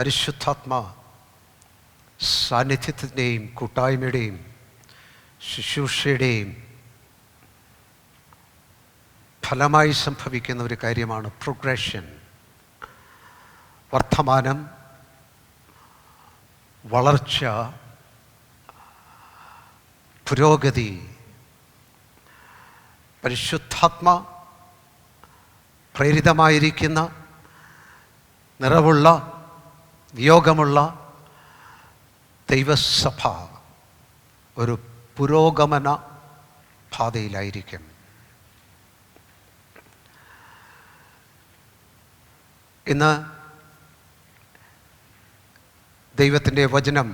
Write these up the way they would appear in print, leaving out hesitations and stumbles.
പരിശുദ്ധാത്മ സാന്നിധ്യത്തിൻ്റെയും കൂട്ടായ്മയുടെയും ശുശ്രൂഷയുടെയും ഫലമായി സംഭവിക്കുന്ന ഒരു കാര്യമാണ് പ്രോഗ്രഷൻ. വർത്തമാനം, വളർച്ച, പുരോഗതി. പരിശുദ്ധാത്മ പ്രേരിതമായിരിക്കുന്ന നിറവുള്ള നിയോഗമുള്ള ദൈവസഭ ഒരു പുരോഗമന പാതയിലായിരിക്കും. ഇന്ന് ദൈവത്തിൻ്റെ വചനം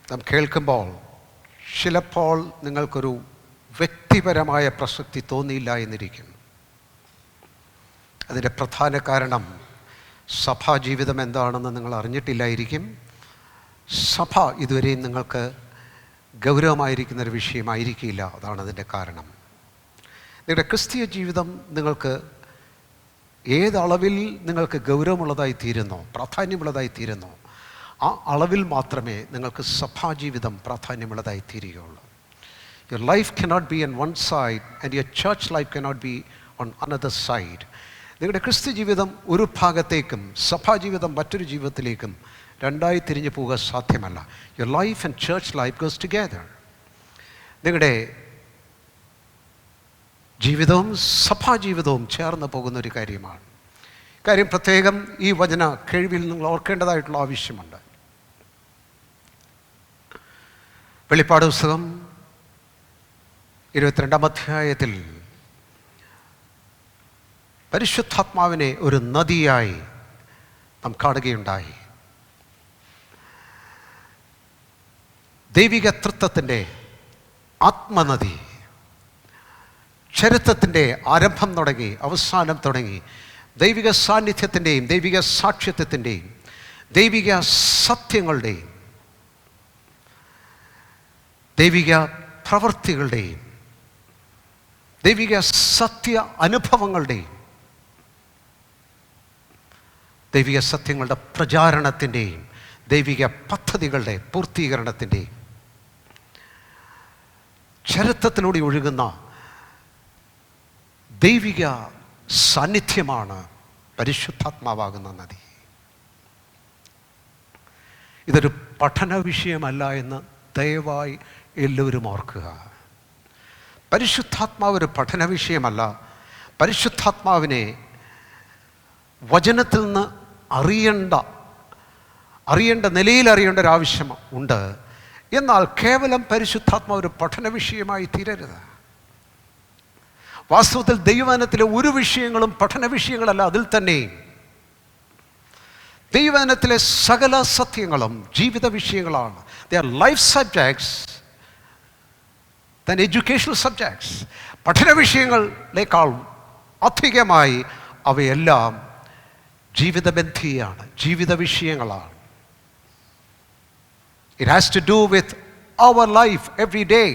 നാം കേൾക്കുമ്പോൾ ചിലപ്പോൾ നിങ്ങൾക്കൊരു വ്യക്തിപരമായ പ്രസക്തി തോന്നിയില്ല എന്നിരിക്കും. അതിൻ്റെ പ്രധാന കാരണം സഭാജീവിതം എന്താണെന്ന് നിങ്ങൾ അറിഞ്ഞിട്ടില്ലായിരിക്കും. സഭ ഇതുവരെയും നിങ്ങൾക്ക് ഗൗരവമായിരിക്കുന്നൊരു വിഷയമായിരിക്കില്ല. അതാണ് അതിൻ്റെ കാരണം. നിങ്ങളുടെ ക്രിസ്തീയ ജീവിതം നിങ്ങൾക്ക് ഏതളവിൽ നിങ്ങൾക്ക് ഗൗരവമുള്ളതായി തീരുന്നോ, പ്രാധാന്യമുള്ളതായി തീരുന്നോ, ആ അളവിൽ മാത്രമേ നിങ്ങൾക്ക് സഭാജീവിതം പ്രാധാന്യമുള്ളതായി തീരുകയുള്ളൂ. Your life cannot be on one side and your church life cannot be on another side. നിങ്ങളുടെ ക്രിസ്തു ജീവിതം ഒരു ഭാഗത്തേക്കും സഭാജീവിതം മറ്റൊരു ജീവിതത്തിലേക്കും രണ്ടായി തിരിഞ്ഞു പോവുക സാധ്യമല്ല. Your life and church life goes together. നിങ്ങളുടെ ജീവിതവും സഭാജീവിതവും ചേർന്ന് പോകുന്ന ഒരു കാര്യമാണ്. കാര്യം പ്രത്യേകം ഈ വചന കേൾവിയിൽ നിങ്ങൾ ഓർക്കേണ്ടതായിട്ടുള്ള ആവശ്യമുണ്ട്. വെളിപ്പാട് പുസ്തകം 22-ാം അധ്യായത്തിൽ പരിശുദ്ധാത്മാവിനെ ഒരു നദിയായി നാം കാണുകയുണ്ടായി. ദൈവിക തൃത്വത്തിൻ്റെ ആത്മനദി ചരിത്രത്തിൻ്റെ ആരംഭം തുടങ്ങി അവസാനം തുടങ്ങി ദൈവിക സാന്നിധ്യത്തിൻ്റെയും ദൈവിക സാക്ഷ്യത്വത്തിൻ്റെയും ദൈവിക സത്യങ്ങളുടെയും ദൈവിക പ്രവൃത്തികളുടെയും ദൈവിക സത്യ അനുഭവങ്ങളുടെയും ദൈവിക സത്യങ്ങളുടെ പ്രചാരണത്തിൻ്റെയും ദൈവിക പദ്ധതികളുടെ പൂർത്തീകരണത്തിൻ്റെയും ചരിത്രത്തിലൂടെ ഒഴുകുന്ന ദൈവിക സാന്നിധ്യമാണ് പരിശുദ്ധാത്മാവാകുന്ന നദി. ഇതൊരു പഠന വിഷയമല്ല എന്ന് ദയവായി എല്ലാവരും ഓർക്കുക. പരിശുദ്ധാത്മാവ് ഒരു പഠന വിഷയമല്ല. പരിശുദ്ധാത്മാവിനെ വചനത്തിൽ നിന്ന് അറിയേണ്ട നിലയിൽ അറിയേണ്ട ഒരാവശ്യം ഉണ്ട്. എന്നാൽ കേവലം പരിശുദ്ധാത്മാവ് ഒരു പഠന വിഷയമായി തീരരുത്. വാസ്തവത്തിൽ ദൈവവചനത്തിലെ ഒരു വിഷയങ്ങളും പഠന വിഷയങ്ങളല്ല. അതിൽ തന്നെ ദൈവവചനത്തിലെ സകല സത്യങ്ങളും ജീവിത വിഷയങ്ങളാണ്. They are life subjects than educational subjects. പഠന വിഷയങ്ങളേക്കാൾ അധികമായി അവയെല്ലാം ജീവിതബന്ധിയാണ്, ജീവിത വിഷയങ്ങളാണ്. It has to do with our life every day.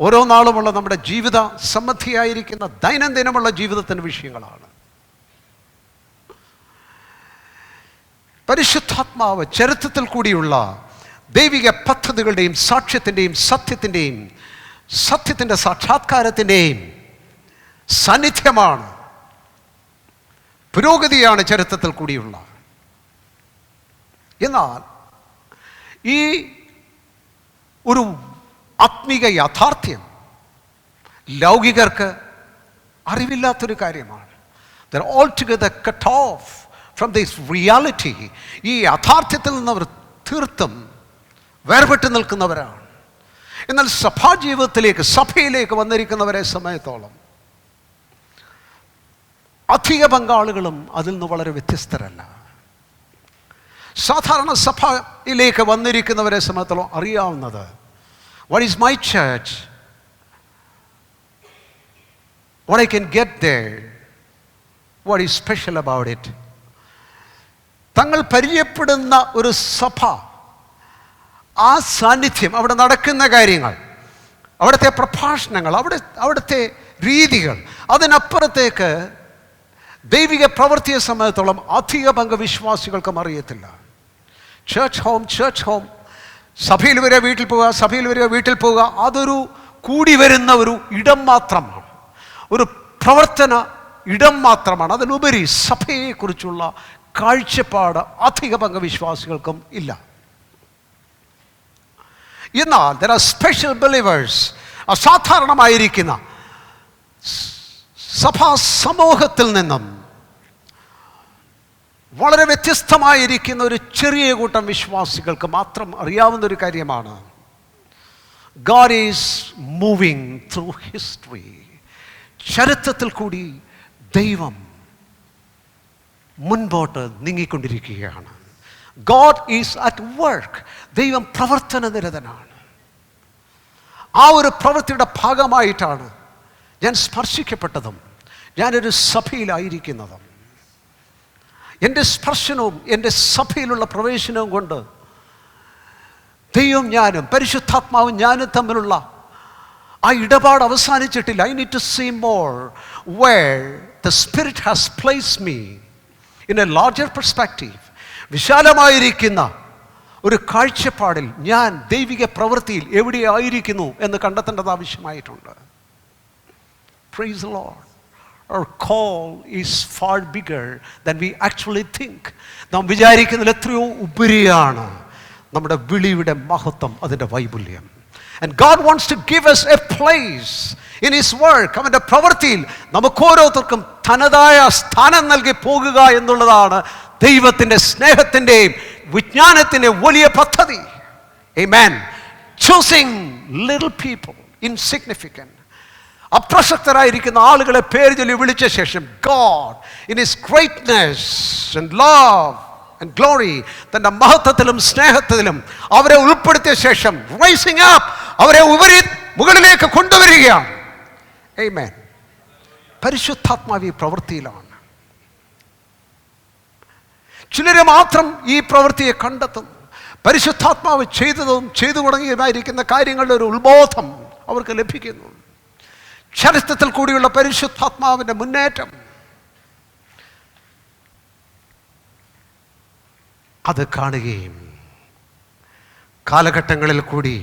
ഓരോ നാളുമുള്ള നമ്മുടെ ജീവിത സംബന്ധിയായിരിക്കുന്ന ദൈനംദിനമുള്ള ജീവിതത്തിൻ്റെ വിഷയങ്ങളാണ്. പരിശുദ്ധാത്മാവ് ചരിത്രത്തിൽ കൂടിയുള്ള ദൈവിക പദ്ധതികളുടെയും സാക്ഷ്യത്തിൻ്റെയും സത്യത്തിൻ്റെ സാക്ഷാത്കാരത്തിൻ്റെയും സാന്നിധ്യമാണ്, പുരോഗതിയാണ് ചരിത്രത്തിൽ കൂടിയുള്ള. എന്നാൽ ഈ ഒരു ആത്മീക യാഥാർത്ഥ്യം ലൗകികർക്ക് അറിവില്ലാത്തൊരു കാര്യമാണ്. They're altogether cut off from this reality. ഈ യാഥാർത്ഥ്യത്തിൽ നിന്ന് അവർ തീർത്തും വേർപെട്ട് നിൽക്കുന്നവരാണ്. എന്നാൽ സഭാജീവിതത്തിലേക്ക് സഭയിലേക്ക് വന്നിരിക്കുന്നവരെ സമയത്തോളം അധിക പങ്കാളികളും അതിൽ നിന്ന് വളരെ വ്യത്യസ്തരല്ല. സാധാരണ സഭയിലേക്ക് വന്നിരിക്കുന്നവരെ സംബന്ധിച്ചോളം അറിയാവുന്നത് what is my church, what I can get there, what is special about it. തങ്ങൾ പരിചയപ്പെടുന്ന ഒരു സഭ, ആ സാന്നിധ്യം, അവിടെ നടക്കുന്ന കാര്യങ്ങൾ, അവിടുത്തെ പ്രഭാഷണങ്ങൾ, അവിടുത്തെ രീതികൾ, അതിനപ്പുറത്തേക്ക് ദൈവിക പ്രവൃത്തിയെ സംബന്ധിച്ചോളം അധിക പങ്ക് വിശ്വാസികൾക്കും അറിയത്തില്ല. ചർച്ച് ഹോം, സഭയിൽ വരെ വീട്ടിൽ പോവുക, സഭയിൽ വരെ വീട്ടിൽ പോവുക, അതൊരു കൂടി വരുന്ന ഒരു ഇടം മാത്രമാണ്, ഒരു പ്രവർത്തന ഇടം മാത്രമാണ്. അതിലുപരി സഭയെക്കുറിച്ചുള്ള കാഴ്ചപ്പാട് അധിക പങ്കവിശ്വാസികൾക്കും ഇല്ല. എന്നാൽ there are special believers, അസാധാരണമായിരിക്കുന്ന സഭാ സമൂഹത്തിൽ നിന്നും വളരെ വ്യത്യസ്തമായിരിക്കുന്ന ഒരു ചെറിയ കൂട്ടം വിശ്വാസികൾക്ക് മാത്രം അറിയാവുന്ന ഒരു കാര്യമാണ്, God is moving through history. ചരിത്രത്തിൽ കൂടി ദൈവം മുൻപോട്ട് നീങ്ങിക്കൊണ്ടിരിക്കുകയാണ്. God is at work. ദൈവം പ്രവർത്തന നിരതനാണ്. ആ ഒരു പ്രവൃത്തിയുടെ ഭാഗമായിട്ടാണ് ഞാൻ സ്പർശിക്കപ്പെട്ടതും ഞാനൊരു സഭയിലായിരിക്കുന്നതും. എൻ്റെ സ്പർശനവും എൻ്റെ സഭയിലുള്ള പ്രവേശനവും കൊണ്ട് ദൈവം ഞാനും പരിശുദ്ധാത്മാവും ഞാനും തമ്മിലുള്ള ആ ഇടപാട് അവസാനിച്ചിട്ടില്ല. I need to see more where the Spirit has placed me in a larger perspective. വിശാലമായിരിക്കുന്ന ഒരു കാഴ്ചപ്പാടിൽ ഞാൻ ദൈവിക പ്രവൃത്തിയിൽ എവിടെയായിരിക്കുന്നു എന്ന് കണ്ടെത്തേണ്ടത് ആവശ്യമായിട്ടുണ്ട്. Praise the Lord. Our call is far bigger than we actually think. നാം വിചാരിക്കുന്നതിൽ എത്രയോ ഉപരിയാണ് നമ്മുടെ വിളിയുടെ മഹത്വം, അതിൻ്റെ വൈപുല്യം. And God wants to give us a place in His work. അവൻ്റെ പ്രവൃത്തിയിൽ നമുക്കോരോരുത്തർക്കും തനതായ സ്ഥാനം നൽകി പോകുക എന്നുള്ളതാണ് ദൈവത്തിൻ്റെ സ്നേഹത്തിൻ്റെയും വിജ്ഞാനത്തിൻ്റെ വലിയ പദ്ധതി. Amen. Choosing little people, insignificant, അപ്രസക്തരായിരിക്കുന്ന ആളുകളെ പേര് ചൊല്ലി വിളിച്ച ശേഷം God in His greatness and love and glory, തൻ്റെ മഹത്വത്തിലും സ്നേഹത്തിലും അവരെ ഉൾപ്പെടുത്തിയ ശേഷം റൈസിംഗ് അപ്പ്, അവരെ മുകളിലേക്ക് കൊണ്ടുവരികയാണ്. Amen. പരിശുദ്ധാത്മാവ് ഈ പ്രവൃത്തിയിലാണ്. ചിലരെ മാത്രം ഈ പ്രവൃത്തിയെ കണ്ടെത്തുന്നു. പരിശുദ്ധാത്മാവ് ചെയ്തതും ചെയ്തു തുടങ്ങിയതായിരിക്കുന്ന കാര്യങ്ങളുടെ ഒരു ഉത്ബോധം അവർക്ക് ലഭിക്കുന്നു. ചരിത്രത്തിൽ കൂടിയുള്ള പരിശുദ്ധാത്മാവിൻ്റെ മുന്നേറ്റം അത് കാണുകയും കാലഘട്ടങ്ങളിൽ കൂടി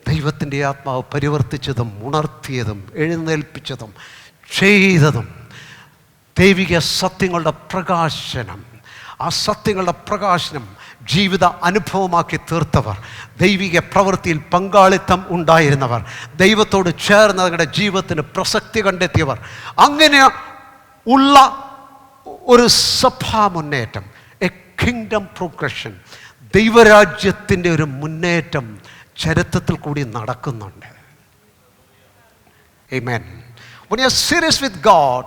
ദൈവത്തിൻ്റെ ആത്മാവ് പരിവർത്തിച്ചതും ഉണർത്തിയതും എഴുന്നേൽപ്പിച്ചതും ചെയ്തതും ദൈവിക സത്യങ്ങളുടെ പ്രകാശനം, ആ സത്യങ്ങളുടെ പ്രകാശനം ജീവിത അനുഭവമാക്കി തീർത്തവർ, ദൈവിക പ്രവൃത്തിയിൽ പങ്കാളിത്തം ഉണ്ടായിരുന്നവർ, ദൈവത്തോട് ചേർന്ന് അവരുടെ ജീവിതത്തിന് പ്രസക്തി കണ്ടെത്തിയവർ, അങ്ങനെ ഉള്ള ഒരു സഭാ മുന്നേറ്റം, എ കിങ്ഡം പ്രോഗ്രഷൻ, ദൈവരാജ്യത്തിൻ്റെ ഒരു മുന്നേറ്റം ചരിത്രത്തിൽ കൂടി നടക്കുന്നുണ്ട്. Amen. When you are serious with God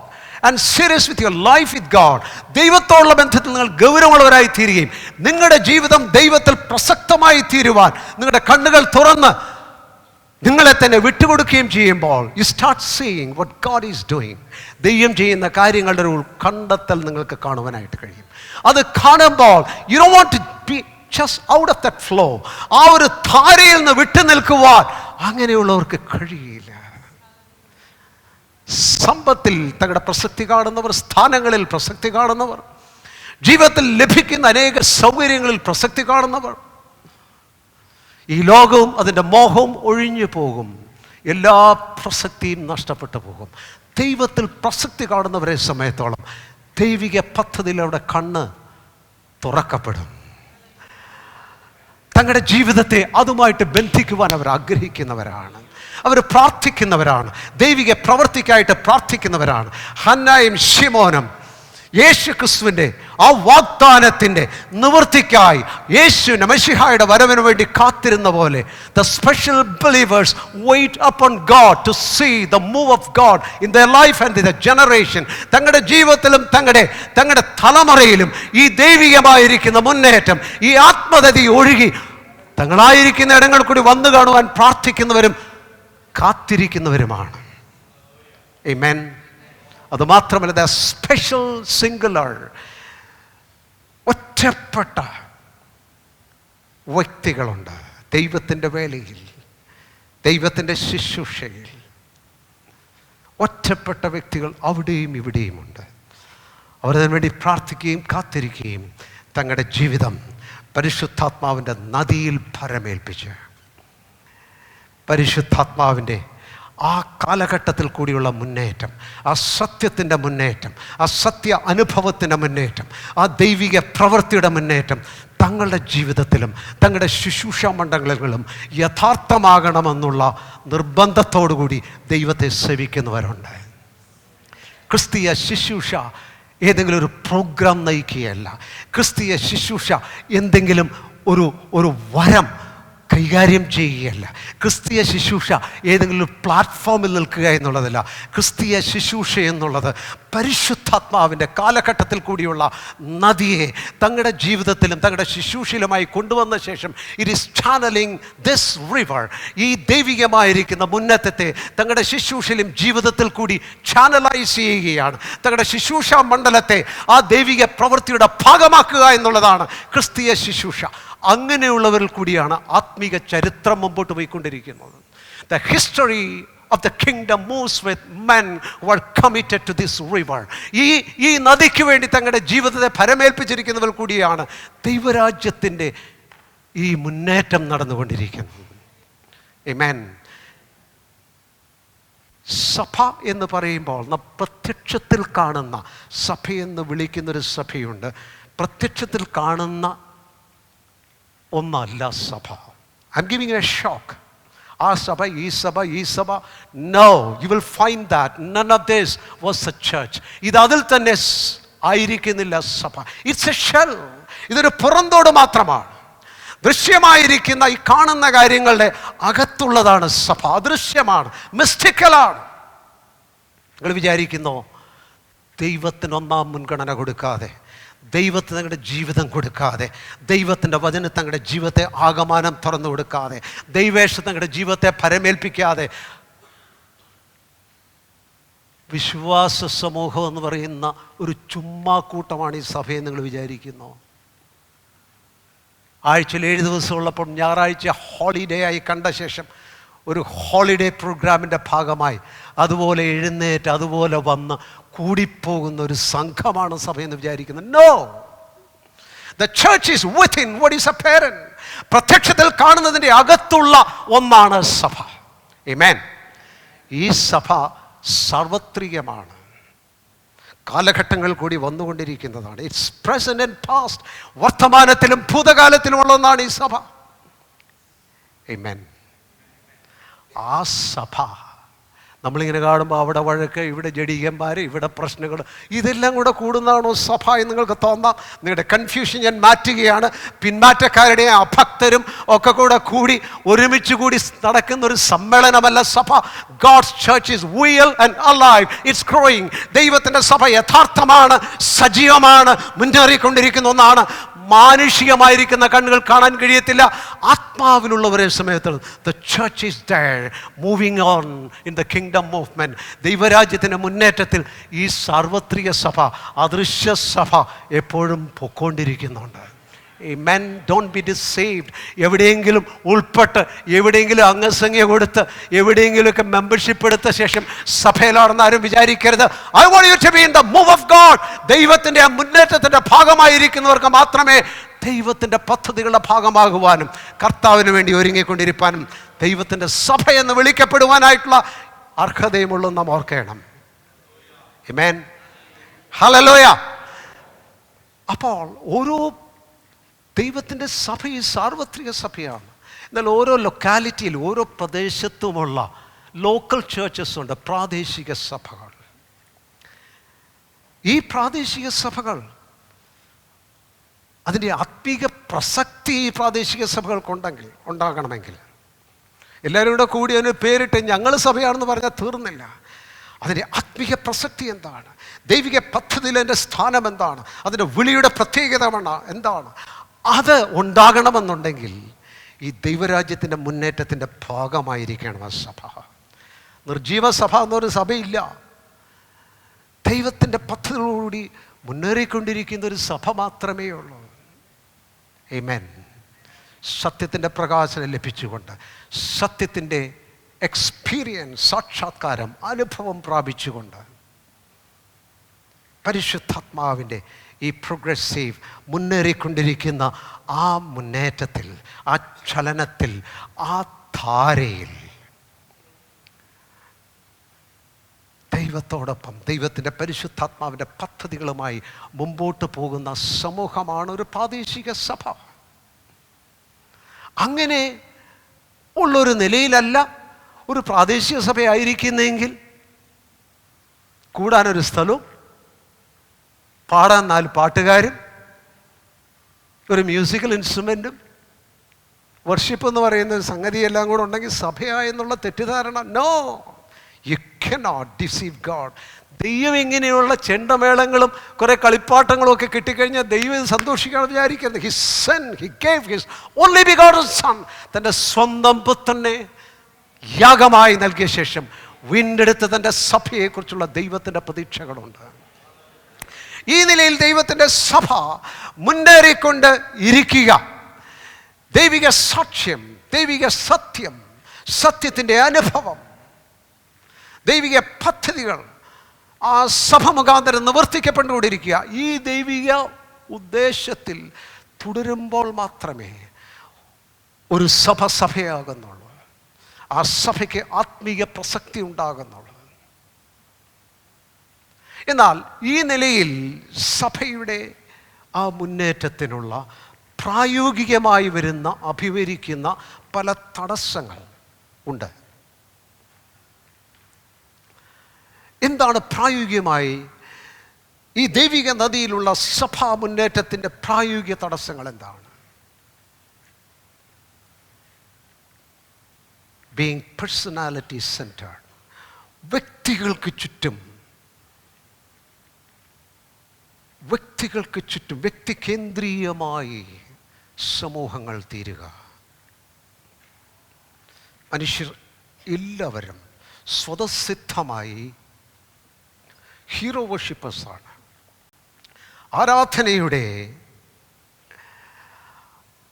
and serious with your life with God, ദൈവത്തോടുള്ള ബന്ധത്തിൽ നിങ്ങൾ ഗൗരവമുള്ളവരായി തീരുകയും നിങ്ങളുടെ ജീവിതം ദൈവത്തിൽ പ്രസക്തമായി തീരുവാൻ നിങ്ങളുടെ കണ്ണുകൾ തുറന്ന് നിങ്ങളെ തന്നെ വിട്ടുകൊടുക്കുകയും ചെയ്യുമ്പോൾ you start seeing what God is doing. ദൈവം ചെയ്യുന്ന കാര്യങ്ങളുടെ ഒരു കണ്ടെത്തൽ നിങ്ങൾക്ക് കാണുവാനായിട്ട് കഴിയും. അത് കാണുമ്പോൾ you don't want to be just out of that flow. ആ ഒരു ധാരയിൽ നിന്ന് വിട്ടു നിൽക്കുവാൻ അങ്ങനെയുള്ളവർക്ക് കഴിയില്ല. സമ്പത്തിൽ തങ്ങളുടെ പ്രസക്തി കാണുന്നവർ, സ്ഥാനങ്ങളിൽ പ്രസക്തി കാണുന്നവർ, ജീവിതത്തിൽ ലഭിക്കുന്ന അനേക സൗകര്യങ്ങളിൽ പ്രസക്തി കാണുന്നവർ, ഈ ലോകവും അതിൻ്റെ മോഹവും ഒഴിഞ്ഞു പോകും, എല്ലാ പ്രസക്തിയും നഷ്ടപ്പെട്ടു പോകും. ദൈവത്തിൽ പ്രസക്തി കാണുന്നവരെ സമയത്തോളം ദൈവിക പദ്ധതിയിൽ അവിടെ കണ്ണ് തുറക്കപ്പെടും. തങ്ങളുടെ ജീവിതത്തെ അതുമായിട്ട് ബന്ധിക്കുവാൻ അവർ ആഗ്രഹിക്കുന്നവരാണ്, അവർ പ്രാർത്ഥിക്കുന്നവരാണ്, ദൈവിക പ്രവൃത്തിക്കായിട്ട് പ്രാർത്ഥിക്കുന്നവരാണ്. ഹന്നായും ശിമോനും യേശു ക്രിസ്തുവിൻ്റെ ആ വാഗ്ദാനത്തിൻ്റെ നിവൃത്തിക്കായി യേശുവിൻ്റെ മെശിഹായുടെ വരവിന് വേണ്ടി കാത്തിരുന്ന പോലെ the special believers wait upon God to see the move of God in their life and in their generation. തങ്ങളുടെ ജീവിതത്തിലും തങ്ങളുടെ തലമുറയിലും ഈ ദൈവികമായിരിക്കുന്ന മുന്നേറ്റം, ഈ ആത്മഗതി ഒഴുകി തങ്ങളായിരിക്കുന്ന ഇടങ്ങളിൽ കൂടി വന്നു കാണുവാൻ പ്രാർത്ഥിക്കുന്നവരും കാത്തിരിക്കുന്നവരുമാണ്. Amen. അതുമാത്രമല്ല, ദ സ്പെഷ്യൽ സിംഗുലർ, ഒറ്റപ്പെട്ട വ്യക്തികളുണ്ട് ദൈവത്തിൻ്റെ വേലയിൽ, ദൈവത്തിൻ്റെ ശുശ്രൂഷയിൽ. ഒറ്റപ്പെട്ട വ്യക്തികൾ അവിടെയും ഇവിടെയുമുണ്ട്. അവരതിനു വേണ്ടി പ്രാർത്ഥിക്കുകയും കാത്തിരിക്കുകയും തങ്ങളുടെ ജീവിതം പരിശുദ്ധാത്മാവിൻ്റെ നദിയിൽ ഭരമേൽപ്പിച്ച് പരിശുദ്ധാത്മാവിൻ്റെ ആ കാലഘട്ടത്തിൽ കൂടിയുള്ള മുന്നേറ്റം, ആ സത്യത്തിൻ്റെ മുന്നേറ്റം, ആ സത്യ അനുഭവത്തിൻ്റെ മുന്നേറ്റം, ആ ദൈവിക പ്രവൃത്തിയുടെ മുന്നേറ്റം തങ്ങളുടെ ജീവിതത്തിലും തങ്ങളുടെ ശുശ്രൂഷ മണ്ഡലങ്ങളിലും യഥാർത്ഥമാകണമെന്നുള്ള നിർബന്ധത്തോടുകൂടി ദൈവത്തെ സേവിക്കുന്നവരുണ്ട്. ക്രിസ്തീയ ശുശ്രൂഷ ഏതെങ്കിലും ഒരു പ്രോഗ്രാം നയിക്കുകയല്ല. ക്രിസ്തീയ ശുശ്രൂഷ എന്തെങ്കിലും ഒരു വരം കൈകാര്യം ചെയ്യുകയല്ല. ക്രിസ്തീയ ശുശ്രൂഷ ഏതെങ്കിലും പ്ലാറ്റ്ഫോമിൽ നിൽക്കുക എന്നുള്ളതല്ല. ക്രിസ്തീയ ശുശ്രൂഷ എന്നുള്ളത് പരിശുദ്ധാത്മാവിൻ്റെ കാലഘട്ടത്തിൽ കൂടിയുള്ള നദിയെ തങ്ങളുടെ ജീവിതത്തിലും തങ്ങളുടെ ശുശ്രൂഷയിലുമായി കൊണ്ടുവന്ന ശേഷം ഇറ്റ് ഈസ് ചാനലിങ് ദിസ് റിവർ, ഈ ദൈവികമായിരിക്കുന്ന മുന്നേറ്റത്തെ തങ്ങളുടെ ശുശ്രൂഷയിലും ജീവിതത്തിൽ കൂടി ചാനലൈസ് ചെയ്യുകയാണ്. തങ്ങളുടെ ശുശ്രൂഷ മണ്ഡലത്തെ ആ ദൈവിക പ്രവൃത്തിയുടെ ഭാഗമാക്കുക എന്നുള്ളതാണ് ക്രിസ്തീയ ശുശ്രൂഷ. അങ്ങനെയുള്ളവരിൽ കൂടിയാണ് ആത്മീക ചരിത്രം മുമ്പോട്ട് പോയിക്കൊണ്ടിരിക്കുന്നത്. The history of the kingdom moves with men who are committed to this river. ഈ നദിക്ക് വേണ്ടി തങ്ങളുടെ ജീവിതത്തെ ഭരമേൽപ്പിച്ചിരിക്കുന്നവർ കൂടിയാണ് ദൈവരാജ്യത്തിൻ്റെ ഈ മുന്നേറ്റം നടന്നുകൊണ്ടിരിക്കുന്നത്. ആമേൻ. സഭ എന്ന് പറയുമ്പോൾ പ്രത്യക്ഷത്തിൽ കാണുന്ന സഭയെന്ന് വിളിക്കുന്നൊരു സഭയുണ്ട്. പ്രത്യക്ഷത്തിൽ കാണുന്ന ഒന്നല്ല സഭ. I am giving a shock. ആ സഭ ഈ സഭ no, you will find that none of this was a church. ഇത് അതിൽ തന്നെ ആയിരിക്കുന്നില്ല സഭ. It's a shell. ഇതൊരു പുറന്തോട് മാത്രമാണ്. ദൃശ്യമായിരിക്കുന്ന ഈ കാണുന്ന കാര്യങ്ങളുടെ അകത്തുള്ളതാണ് സഭ. അദൃശ്യമാണ്, മിസ്റ്റിക്കലാണ്. നിങ്ങൾ വിചാരിക്കുന്നോ ദൈവത്തിന് ഒന്നാം മുൻഗണന കൊടുക്കാതെ, ദൈവത്തിന് തങ്ങളുടെ ജീവിതം കൊടുക്കാതെ, ദൈവത്തിൻ്റെ വചനം തങ്ങളുടെ ജീവിതത്തെ ആകമാനം തുറന്നു കൊടുക്കാതെ, ദൈവേഷ തങ്ങളുടെ ജീവിതത്തെ ഭരമേൽപ്പിക്കാതെ വിശ്വാസ സമൂഹം എന്ന് പറയുന്ന ഒരു ചുമ്മാക്കൂട്ടമാണ് ഈ സഭയെ നിങ്ങൾ വിചാരിക്കുന്നു? ആഴ്ചയിൽ 7 ദിവസമുള്ളപ്പോൾ ഞായറാഴ്ച ഹോളിഡേ ആയി കണ്ട ശേഷം ഒരു ഹോളിഡേ പ്രോഗ്രാമിൻ്റെ ഭാഗമായി അതുപോലെ എഴുന്നേറ്റ് അതുപോലെ വന്ന് കൂടിപ്പോകുന്ന ഒരു സംഘമാണ് സഭയെന്ന് വിചാരിക്കുന്നത്. No, the church is within what is apparent. പ്രത്യക്ഷത്തിൽ കാണുന്നതിൻ്റെ അകത്തുള്ള ഒന്നാണ് സഭ. ആമേൻ. ഈ സഭ സാർവത്രികമാണ്, കാലഘട്ടങ്ങൾ കൂടി വന്നുകൊണ്ടിരിക്കുന്നതാണ്. It's present and past. വർത്തമാനത്തിലും ഭൂതകാലത്തിലുമുള്ള ഒന്നാണ് ഈ സഭ. ആമേൻ. ആ സഭ നമ്മളിങ്ങനെ കാണുമ്പോൾ അവിടെ വഴക്ക്, ഇവിടെ ജഡീകന്മാർ, ഇവിടെ പ്രശ്നങ്ങൾ, ഇതെല്ലാം കൂടെ കൂടുന്നതാണോ സഭ എന്ന് നിങ്ങൾക്ക് തോന്നാം. നിങ്ങളുടെ കൺഫ്യൂഷൻ ഞാൻ മാറ്റുകയാണ്. പിന്മാറ്റക്കാരുടെയും അഭക്തരും ഒക്കെ കൂടി ഒരുമിച്ച് കൂടി നടക്കുന്ന ഒരു സമ്മേളനമല്ല സഭ. God's church is real and alive. It's growing. ദൈവത്തിൻ്റെ സഭ യഥാർത്ഥമാണ്, സജീവമാണ്, മുന്നേറിക്കൊണ്ടിരിക്കുന്ന ഒന്നാണ്. മാനുഷികമായിരിക്കുന്ന കണ്ണുകൾ കാണാൻ കഴിയത്തില്ല. ആത്മാവിലുള്ളവരെ സമയത്ത് the church is there moving on in the kingdom movement. ദൈവരാജ്യത്തിൻ്റെ മുന്നേറ്റത്തിൽ ഈ സാർവത്രിക സഭ, അദൃശ്യ സഭ എപ്പോഴും പൊക്കോണ്ടിരിക്കുന്നുണ്ട്. Amen. Don't be deceived. എവിടെയെങ്കിലും ഉൾപ്പെട്ട്, എവിടെയെങ്കിലും അംഗസംഖ്യ കൊടുത്ത്, എവിടെയെങ്കിലുമൊക്കെ മെമ്പർഷിപ്പ് എടുത്ത ശേഷം സഭയിലാണെന്ന് ആരും വിചാരിക്കരുത്. I want you to be in the move of God. ദൈവത്തിൻ്റെ ആ മുന്നേറ്റത്തിൻ്റെ ഭാഗമായിരിക്കുന്നവർക്ക് മാത്രമേ ദൈവത്തിൻ്റെ പദ്ധതികളുടെ ഭാഗമാകുവാനും കർത്താവിന് വേണ്ടി ഒരുങ്ങിക്കൊണ്ടിരിക്കാനും ദൈവത്തിൻ്റെ സഭ എന്ന് വിളിക്കപ്പെടുവാനായിട്ടുള്ള അർഹതയുമുള്ളൂ നാം ഓർക്കണം. Amen. Hallelujah. അപ്പോൾ ഓരോ ദൈവത്തിൻ്റെ സഭ ഈ സാർവത്രിക സഭയാണ്. എന്നാൽ ഓരോ ലൊക്കാലിറ്റിയിൽ, ഓരോ പ്രദേശത്തുമുള്ള ലോക്കൽ ചേർച്ചസ് ഉണ്ട്, പ്രാദേശിക സഭകൾ. ഈ പ്രാദേശിക സഭകൾ അതിൻ്റെ ആത്മീക പ്രസക്തി ഈ പ്രാദേശിക സഭകൾക്കുണ്ടെങ്കിൽ, ഉണ്ടാകണമെങ്കിൽ എല്ലാവരും കൂടി അതിന് പേരിട്ട് ഞങ്ങൾ സഭയാണെന്ന് പറഞ്ഞാൽ തീർന്നില്ല. അതിൻ്റെ ആത്മീക പ്രസക്തി എന്താണ്? ദൈവിക പദ്ധതിയിൽ അതിൻ്റെ സ്ഥാനം എന്താണ്? അതിൻ്റെ വിളിയുടെ പ്രത്യേകത എന്താണ്? അത് ഉണ്ടാകണമെന്നുണ്ടെങ്കിൽ ഈ ദൈവരാജ്യത്തിൻ്റെ മുന്നേറ്റത്തിൻ്റെ ഭാഗമായിരിക്കണം ആ സഭ. നിർജീവ സഭ എന്നൊരു സഭയില്ല. ദൈവത്തിൻ്റെ പദ്ധതിയോടുകൂടി മുന്നേറിക്കൊണ്ടിരിക്കുന്ന ഒരു സഭ മാത്രമേ ഉള്ളൂ. ആമേൻ. സത്യത്തിൻ്റെ പ്രകാശനം ലഭിച്ചുകൊണ്ട്, സത്യത്തിൻ്റെ എക്സ്പീരിയൻസ്, സാക്ഷാത്കാരം, അനുഭവം പ്രാപിച്ചുകൊണ്ട് പരിശുദ്ധാത്മാവിൻ്റെ ഈ പ്രോഗ്രസീവ് മുന്നേറിക്കൊണ്ടിരിക്കുന്ന ആ മുന്നേറ്റത്തിൽ, ആ ചലനത്തിൽ, ആ ധാരയിൽ ദൈവത്തോടൊപ്പം ദൈവത്തിൻ്റെ പരിശുദ്ധാത്മാവിൻ്റെ പദ്ധതികളുമായി മുമ്പോട്ട് പോകുന്ന സമൂഹമാണ് ഒരു പ്രാദേശിക സഭ. അങ്ങനെ ഉള്ളൊരു നിലയിലല്ല ഒരു പ്രാദേശിക സഭയായിരിക്കുന്നെങ്കിൽ കൂടാനൊരു സ്ഥലവും, പാടാൻ 4 പാട്ടുകാരും, ഒരു മ്യൂസിക്കൽ ഇൻസ്ട്രുമെൻറ്റും, വർഷിപ്പ് എന്ന് പറയുന്ന സംഗതിയെല്ലാം കൂടെ ഉണ്ടെങ്കിൽ സഭയായെന്നുള്ള തെറ്റിദ്ധാരണ. No, you cannot deceive God. ദൈവം ഇങ്ങനെയുള്ള ചെണ്ടമേളങ്ങളും കുറേ കളിപ്പാട്ടങ്ങളും ഒക്കെ കിട്ടിക്കഴിഞ്ഞാൽ ദൈവം ഇത് സന്തോഷിക്കാമെന്ന് വിചാരിക്കുന്നത്. He gave his only begotten son, തൻ്റെ സ്വന്തം പുത്രനെ യാഗമായി നൽകിയ ശേഷം വീണ്ടെടുത്ത തൻ്റെ സഭയെക്കുറിച്ചുള്ള ദൈവത്തിൻ്റെ പ്രതീക്ഷകളുണ്ട്. ഈ നിലയിൽ ദൈവത്തിൻ്റെ സഭ മുന്നേറിക്കൊണ്ട് ഇരിക്കുക. ദൈവിക സാക്ഷ്യം, ദൈവിക സത്യം, സത്യത്തിൻ്റെ അനുഭവം, ദൈവിക പദ്ധതികൾ ആ സഭ മുഖാന്തരം നിവർത്തിക്കപ്പെട്ടുകൊണ്ടിരിക്കുക. ഈ ദൈവിക ഉദ്ദേശത്തിൽ തുടരുമ്പോൾ മാത്രമേ ഒരു സഭ സഭയാകുന്നുള്ളൂ, ആ സഭയ്ക്ക് ആത്മീയ പ്രസക്തി ഉണ്ടാകുന്നുള്ളൂ. എന്നാൽ ഈ നിലയിൽ സഭയുടെ ആ മുന്നേറ്റത്തിനുള്ള പ്രായോഗികമായി വരുന്ന അഭിമുഖീകരിക്കുന്ന പല തടസ്സങ്ങൾ ഉണ്ട്. എന്താണ് പ്രായോഗികമായി ഈ ദൈവിക നദിയിലുള്ള സഭാ മുന്നേറ്റത്തിൻ്റെ പ്രായോഗിക തടസ്സങ്ങൾ എന്താണ്? ബീയിങ് പേഴ്സണാലിറ്റി സെൻറ്റേർഡ്, വ്യക്തികൾക്ക് ചുറ്റും വ്യക്തികേന്ദ്രീയമായി സമൂഹങ്ങൾ തീരുക. മനുഷ്യർ എല്ലാവരും സ്വതസിദ്ധമായി ഹീറോ വർഷിപ്പേഴ്സാണ്. ആരാധനയുടെ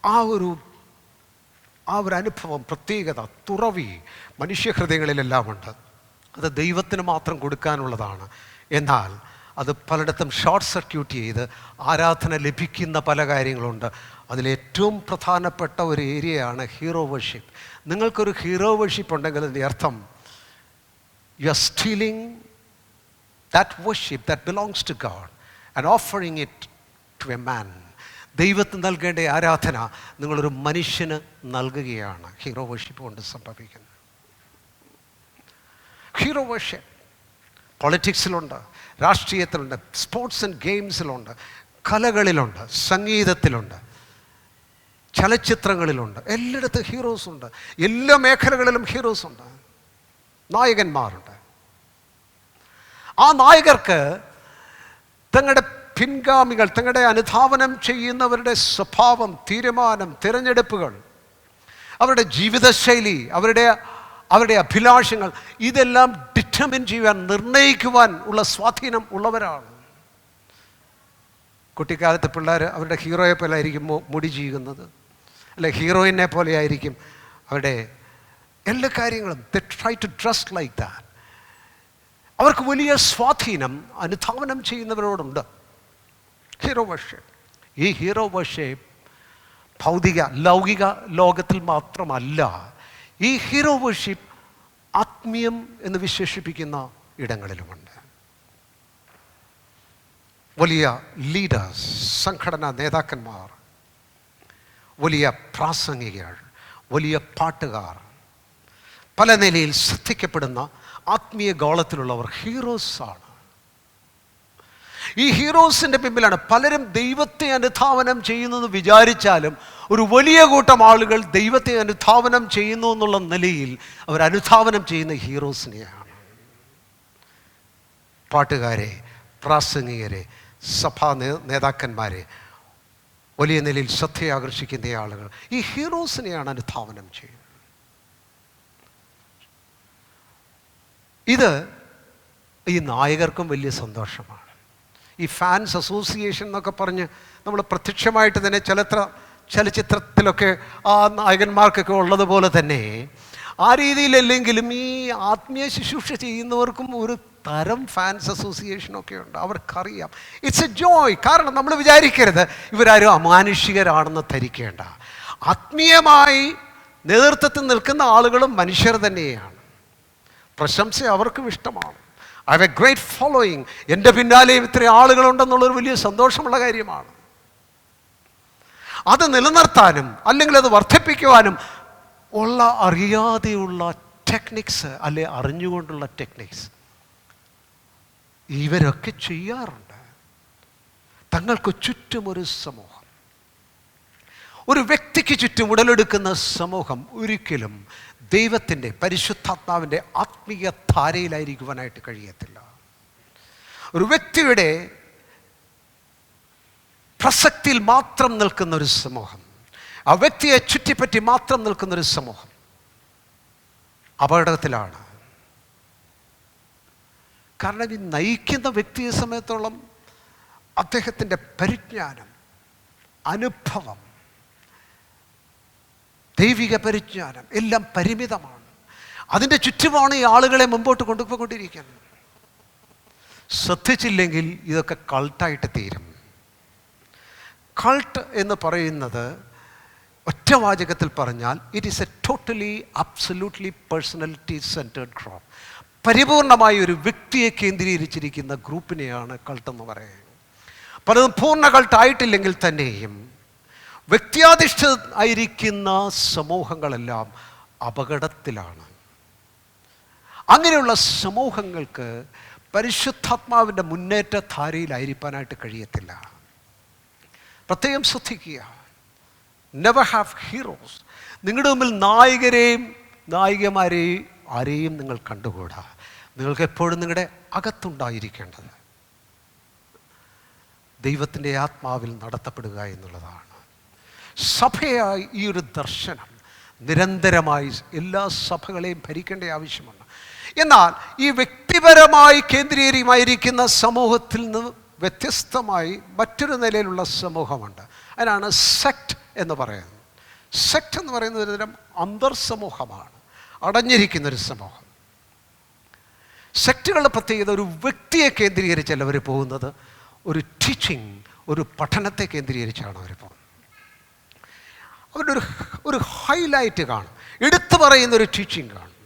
ആ ഒരു അനുഭവം, പ്രത്യേകത, തുറവി മനുഷ്യഹൃദയങ്ങളിലെല്ലാം ഉണ്ട്. അത് ദൈവത്തിന് മാത്രം കൊടുക്കാനുള്ളതാണ്. എന്നാൽ അത് പലയിടത്തും ഷോർട്ട് സർക്യൂട്ട് ചെയ്ത് ആരാധന ലഭിക്കുന്ന പല കാര്യങ്ങളുണ്ട്. അതിലേറ്റവും പ്രധാനപ്പെട്ട ഒരു ഏരിയയാണ് ഹീറോ വർഷിപ്പ്. നിങ്ങൾക്കൊരു ഹീറോ വർഷിപ്പ് ഉണ്ടെങ്കിൽ അതിൻ്റെ അർത്ഥം you are stealing that worship that belongs to God and offering it to a man. ദൈവത്തിന് നൽകേണ്ട ആരാധന നിങ്ങളൊരു മനുഷ്യന് നൽകുകയാണ് ഹീറോ വർഷിപ്പ് കൊണ്ട് സംഭവിക്കുന്നത്. ഹീറോ വർഷിപ്പ് പൊളിറ്റിക്സിലുണ്ട്, രാഷ്ട്രീയത്തിലുണ്ട്, സ്പോർട്സ് ആൻഡ് ഗെയിംസിലുണ്ട്, കലകളിലുണ്ട്, സംഗീതത്തിലുണ്ട്, ചലച്ചിത്രങ്ങളിലുണ്ട്. എല്ലായിടത്തും ഹീറോസ് ഉണ്ട്. എല്ലാ മേഖലകളിലും ഹീറോസ് ഉണ്ട്, നായകന്മാരുണ്ട്. ആ നായകർക്ക് തങ്ങളുടെ പിൻഗാമികൾ, തങ്ങളുടെ അനുധാവനം ചെയ്യുന്നവരുടെ സ്വഭാവം, തീരുമാനം, തിരഞ്ഞെടുപ്പുകൾ, അവരുടെ ജീവിതശൈലി, അവരുടെ അഭിലാഷങ്ങൾ, ഇതെല്ലാം ഡിറ്റർമിൻ ചെയ്യുവാൻ, നിർണ്ണയിക്കുവാൻ ഉള്ള സ്വാധീനം ഉള്ളവരാണ്. കുട്ടിക്കാലത്ത് പിള്ളേർ അവരുടെ ഹീറോയെ പോലെ ആയിരിക്കും മുടി ചെയ്യുന്നത്, അല്ലെ ഹീറോയിനെ പോലെ ആയിരിക്കും അവരുടെ എല്ലാ കാര്യങ്ങളും. They try to dress like that. അവർക്ക് വലിയ സ്വാധീനം അനുധാവനം ചെയ്യുന്നവരോടുണ്ട്. Hero worship. ഈ ഹീറോ വർഷിപ്പ് ഭൗതിക ലൗകിക ലോകത്തിൽ മാത്രമല്ല, ഈ ഹീറോ വർഷിപ്പ് ആത്മീയം എന്ന് വിശേഷിപ്പിക്കുന്ന ഇടങ്ങളിലുമുണ്ട്. വലിയ ലീഡേഴ്സ്, സംഘടനാ നേതാക്കന്മാർ, വലിയ പ്രാസംഗികർ, വലിയ പാട്ടുകാർ, പല നിലയിൽ ശ്രദ്ധിക്കപ്പെടുന്ന ആത്മീയ ഗോളത്തിലുള്ളവർ ഹീറോസാണ്. ഈ ഹീറോസിൻ്റെ പിമ്പിലാണ് പലരും ദൈവത്തെ അനുധാവനം ചെയ്യുന്നെന്ന് വിചാരിച്ചാലും ഒരു വലിയ കൂട്ടം ആളുകൾ ദൈവത്തെ അനുധാവനം ചെയ്യുന്നു എന്നുള്ള നിലയിൽ അവർ അനുധാവനം ചെയ്യുന്ന ഹീറോസിനെയാണ്. പാട്ടുകാരെ, പ്രാസംഗികരെ, സഭാ നേതാക്കന്മാരെ, വലിയ നിലയിൽ ശ്രദ്ധയാകർഷിക്കുന്ന ആളുകൾ ഈ ഹീറോസിനെയാണ് അനുധാവനം ചെയ്യുന്നത്. ഇത് ഈ നായകർക്കും വലിയ സന്തോഷമാണ്. ഈ ഫാൻസ് അസോസിയേഷൻ എന്നൊക്കെ പറഞ്ഞ് നമ്മൾ പ്രത്യക്ഷമായിട്ട് തന്നെ ചലച്ചിത്രത്തിലൊക്കെ ആ നായകന്മാർക്കൊക്കെ ഉള്ളതുപോലെ തന്നെ ആ രീതിയിലല്ലെങ്കിലും ഈ ആത്മീയ ശുശ്രൂഷ ചെയ്യുന്നവർക്കും ഒരു തരം ഫാൻസ് അസോസിയേഷനൊക്കെ ഉണ്ട്, അവർക്കറിയാം. It's A Joy. കാരണം നമ്മൾ വിചാരിക്കരുത് ഇവരാരും അമാനുഷികരാണെന്ന് ധരിക്കേണ്ട. ആത്മീയമായി നേതൃത്വത്തിൽ നിൽക്കുന്ന ആളുകളും മനുഷ്യർ തന്നെയാണ്. പ്രശംസ അവർക്കും ഇഷ്ടമാണ്. I have A great following. എൻ്റെ പിന്നാലെയും ഇത്രയും ആളുകളുണ്ടെന്നുള്ളൊരു വലിയ സന്തോഷമുള്ള കാര്യമാണ്. അത് നിലനിർത്താനും അല്ലെങ്കിൽ അത് വർദ്ധിപ്പിക്കുവാനും ഉള്ള അറിയാതെയുള്ള ടെക്നിക്സ്, അല്ലെ അറിഞ്ഞുകൊണ്ടുള്ള ടെക്നിക്സ് ഇവരൊക്കെ ചെയ്യാറുണ്ട്. തങ്ങൾക്ക് ചുറ്റും ഒരു സമൂഹം, ഒരു വ്യക്തിക്ക് ചുറ്റും ഉടലെടുക്കുന്ന സമൂഹം ഒരിക്കലും ദൈവത്തിൻ്റെ പരിശുദ്ധാത്മാവിൻ്റെ ആത്മീയ ധാരയിലായിരിക്കുവാനായിട്ട് കഴിയത്തില്ല. ഒരു വ്യക്തിയുടെ പ്രസക്തിയിൽ മാത്രം നിൽക്കുന്ന ഒരു സമൂഹം, ആ വ്യക്തിയെ ചുറ്റിപ്പറ്റി മാത്രം നിൽക്കുന്നൊരു സമൂഹം അപകടത്തിലാണ്. കാരണം ഈ നയിക്കുന്ന വ്യക്തിയെ സംബന്ധിച്ചിടത്തോളം അദ്ദേഹത്തിൻ്റെ പരിജ്ഞാനം, അനുഭവം, ദൈവിക പരിജ്ഞാനം എല്ലാം പരിമിതമാണ്. അതിൻ്റെ ചുറ്റുമാണ് ഈ ആളുകളെ മുമ്പോട്ട് കൊണ്ടുപോയിക്കൊണ്ടിരിക്കുന്നത്. ശ്രദ്ധിച്ചില്ലെങ്കിൽ ഇതൊക്കെ കൾട്ടായിട്ട് തീരും. കൾട്ട് എന്ന് പറയുന്നത് ഒറ്റവാചകത്തിൽ പറഞ്ഞാൽ it is A totally absolutely personality centred group. പരിപൂർണമായി ഒരു വ്യക്തിയെ കേന്ദ്രീകരിച്ചിരിക്കുന്ന ഗ്രൂപ്പിനെയാണ് കൾട്ടെന്ന് പറയുന്നത്. പലതും പൂർണ്ണ കൾട്ടായിട്ടില്ലെങ്കിൽ തന്നെയും വ്യക്തിയാധിഷ്ഠിതമായിരിക്കുന്ന സമൂഹങ്ങളെല്ലാം അപകടത്തിലാണ്. അങ്ങനെയുള്ള സമൂഹങ്ങൾക്ക് പരിശുദ്ധാത്മാവിൻ്റെ മുന്നേറ്റ ധാരയിലായിരിക്കാനായിട്ട് കഴിയത്തില്ല. പ്രത്യേകം ശ്രദ്ധിക്കുക, നെവർ ഹാവ് ഹീറോസ്. നിങ്ങളുടെ മുമ്പിൽ നായികരെയും നായികമാരെയും ആരെയും നിങ്ങൾ കണ്ടുകൂടാ. നിങ്ങൾക്ക് എപ്പോഴും നിങ്ങളുടെ അകത്തുണ്ടായിരിക്കേണ്ടത് ദൈവത്തിൻ്റെ ആത്മാവിൽ നടത്തപ്പെടുക എന്നുള്ളതാണ്. സഭയായി ഈ ഒരു ദർശനം നിരന്തരമായി എല്ലാ സഭകളെയും ഭരിക്കേണ്ട ആവശ്യമുണ്ട്. എന്നാൽ ഈ വ്യക്തിപരമായി കേന്ദ്രീയമായിരിക്കുന്ന സമൂഹത്തിൽ നിന്ന് വ്യത്യസ്തമായി മറ്റൊരു നിലയിലുള്ള സമൂഹമുണ്ട്. അതിനാണ് സെക്ട് എന്ന് പറയുന്നത്. സെക്ട് എന്ന് പറയുന്നത് ഒരു തരം അന്തർസമൂഹമാണ്, അടഞ്ഞിരിക്കുന്നൊരു സമൂഹം. സെക്റ്റുകളുടെ പ്രത്യേകത ഒരു വ്യക്തിയെ കേന്ദ്രീകരിച്ചല്ല അവർ പോകുന്നത്, ഒരു ടീച്ചിങ്, ഒരു പഠനത്തെ കേന്ദ്രീകരിച്ചാണ് അവർ പോകുന്നത്. അവരുടെ ഒരു ഹൈലൈറ്റ് കാണും, എടുത്തു പറയുന്നൊരു ടീച്ചിങ് കാണും.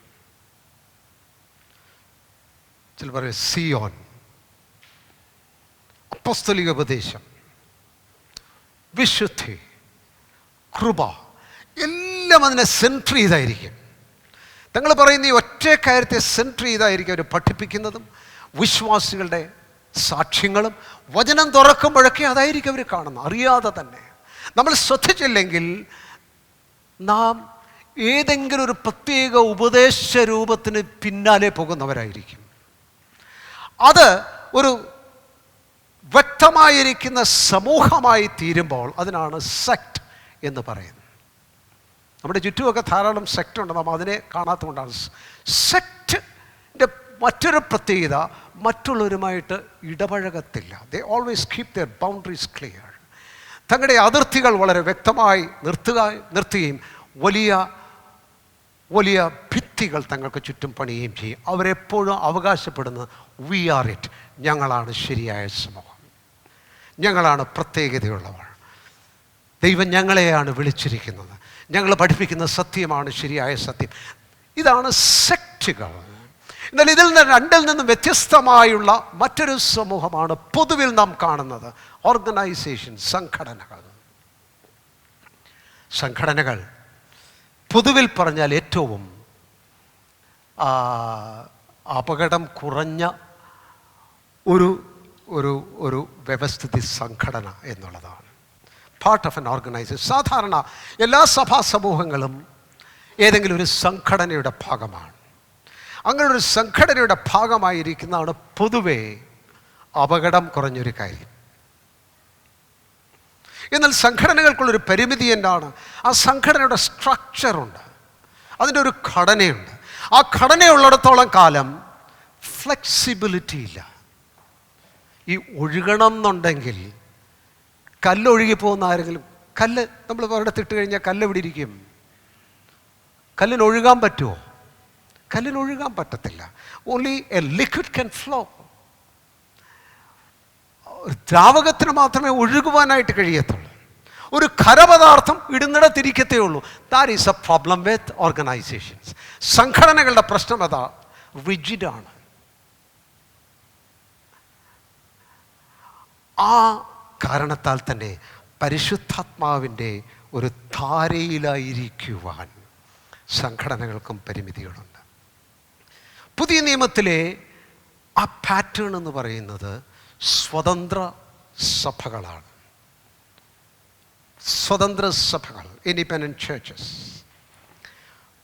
ചില പറയും സിയോൻ, അപ്പസ്തോലിക ഉപദേശം, വിശുദ്ധി, കൃപ, എല്ലാം അതിനെ സെൻറ്റർ ചെയ്തായിരിക്കും. തങ്ങൾ പറയുന്ന ഈ ഒറ്റ കാര്യത്തെ സെൻറ്റർ ചെയ്തായിരിക്കും അവർ പഠിപ്പിക്കുന്നതും. വിശ്വാസികളുടെ സാക്ഷ്യങ്ങളും വചനം തുറക്കുമ്പോഴൊക്കെ അതായിരിക്കും അവർ കാണുന്നത്, അറിയാതെ തന്നെ. നമ്മൾ ശ്രദ്ധിച്ചില്ലെങ്കിൽ നാം ഏതെങ്കിലും ഒരു പ്രത്യേക ഉപദേശ രൂപത്തിന് പിന്നാലെ പോകുന്നവരായിരിക്കും. അത് ഒരു വ്യക്തമായിരിക്കുന്ന സമൂഹമായി തീരുമ്പോൾ അതിനാണ് സെക്ട് എന്ന് പറയുന്നത്. നമ്മുടെ ചുറ്റുമൊക്കെ ധാരാളം സെക്ട് ഉണ്ട്, നാം അതിനെ കാണാത്തതുകൊണ്ടാണ്. സെക്ടിൻ്റെ മറ്റൊരു പ്രത്യേകത മറ്റുള്ളവരുമായിട്ട് ഇടപഴകത്തില്ല. They always keep their boundaries clear. തങ്ങളുടെ അതിർത്തികൾ വളരെ വ്യക്തമായി നിർത്തുകയും വലിയ വലിയ ഭിത്തികൾ തങ്ങൾക്ക് ചുറ്റും പണിയുകയും ചെയ്യും. അവരെപ്പോഴും അവകാശപ്പെടുന്നത് വി ആർ ഇറ്റ്, ഞങ്ങളാണ് ശരിയായ സമൂഹം, ഞങ്ങളാണ് പ്രത്യേകതയുള്ളവർ, ദൈവം ഞങ്ങളെയാണ് വിളിച്ചിരിക്കുന്നത്, ഞങ്ങൾ പഠിപ്പിക്കുന്ന സത്യമാണ് ശരിയായ സത്യം. ഇതാണ് സെക്റ്റുകൾ. എന്നാൽ ഇതിൽ നിന്ന് രണ്ടിൽ നിന്നും വ്യത്യസ്തമായുള്ള മറ്റൊരു സമൂഹമാണ് പൊതുവിൽ നാം കാണുന്നത് ഓർഗനൈസേഷൻ, സംഘടനകൾ. സംഘടനകൾ പൊതുവിൽ പറഞ്ഞാൽ ഏറ്റവും അപകടം കുറഞ്ഞ ഒരു ഒരു ഒരു വ്യവസ്ഥിതി സംഘടന എന്നുള്ളതാണ്. Part of N organisation. സാധാരണ എല്ലാ സഭാ സമൂഹങ്ങളും ഏതെങ്കിലും ഒരു സംഘടനയുടെ ഭാഗമാണ്. അങ്ങനെ ഒരു സംഘടനയുടെ ഭാഗമായിരിക്കുന്നതാണ് പൊതുവെ അപകടം കുറഞ്ഞൊരു കാര്യം. എന്നാൽ സംഘടനകൾക്കുള്ളൊരു പരിമിതി എന്താണ്? ആ സംഘടനയുടെ സ്ട്രക്ചറുണ്ട്, അതിൻ്റെ ഒരു ഘടനയുണ്ട്. ആ ഘടനയുള്ളിടത്തോളം കാലം ഫ്ലെക്സിബിലിറ്റി ഇല്ല. ഈ ഒഴുകണം എന്നുണ്ടെങ്കിൽ കല്ലൊഴുകിപ്പോകുന്ന ആരെങ്കിലും, കല്ല് നമ്മൾ ഒരിടത്തിട്ട് കഴിഞ്ഞാൽ കല്ല് എവിടെ ഇരിക്കും? കല്ലിന് ഒഴുകാൻ പറ്റുമോ? കല്ലിന് ഒഴുകാൻ പറ്റത്തില്ല. Only a liquid can flow. ദ്രാവകത്തിന് മാത്രമേ ഒഴുകുവാനായിട്ട് കഴിയത്തുള്ളൂ. ഒരു ഖരപദാർത്ഥം ഇടുന്നിടത്തിരിക്കത്തേ ഉള്ളൂ. That is a problem with organisations. സംഘടനകളുടെ പ്രശ്നം അതാ, റിജിഡാണ്. ആ കാരണത്താൽ തന്നെ പരിശുദ്ധാത്മാവിൻ്റെ ഒരു ധാരയിലായിരിക്കുവാൻ സംഘടനകൾക്കും പരിമിതികളുണ്ട്. പുതിയ നിയമത്തിലെ ആ പാറ്റേൺ എന്ന് പറയുന്നത് സ്വതന്ത്ര സഭകളാണ്. സ്വതന്ത്ര സഭകൾ, ഇൻഡിപെൻഡൻറ്റ് ചേർച്ചസ്.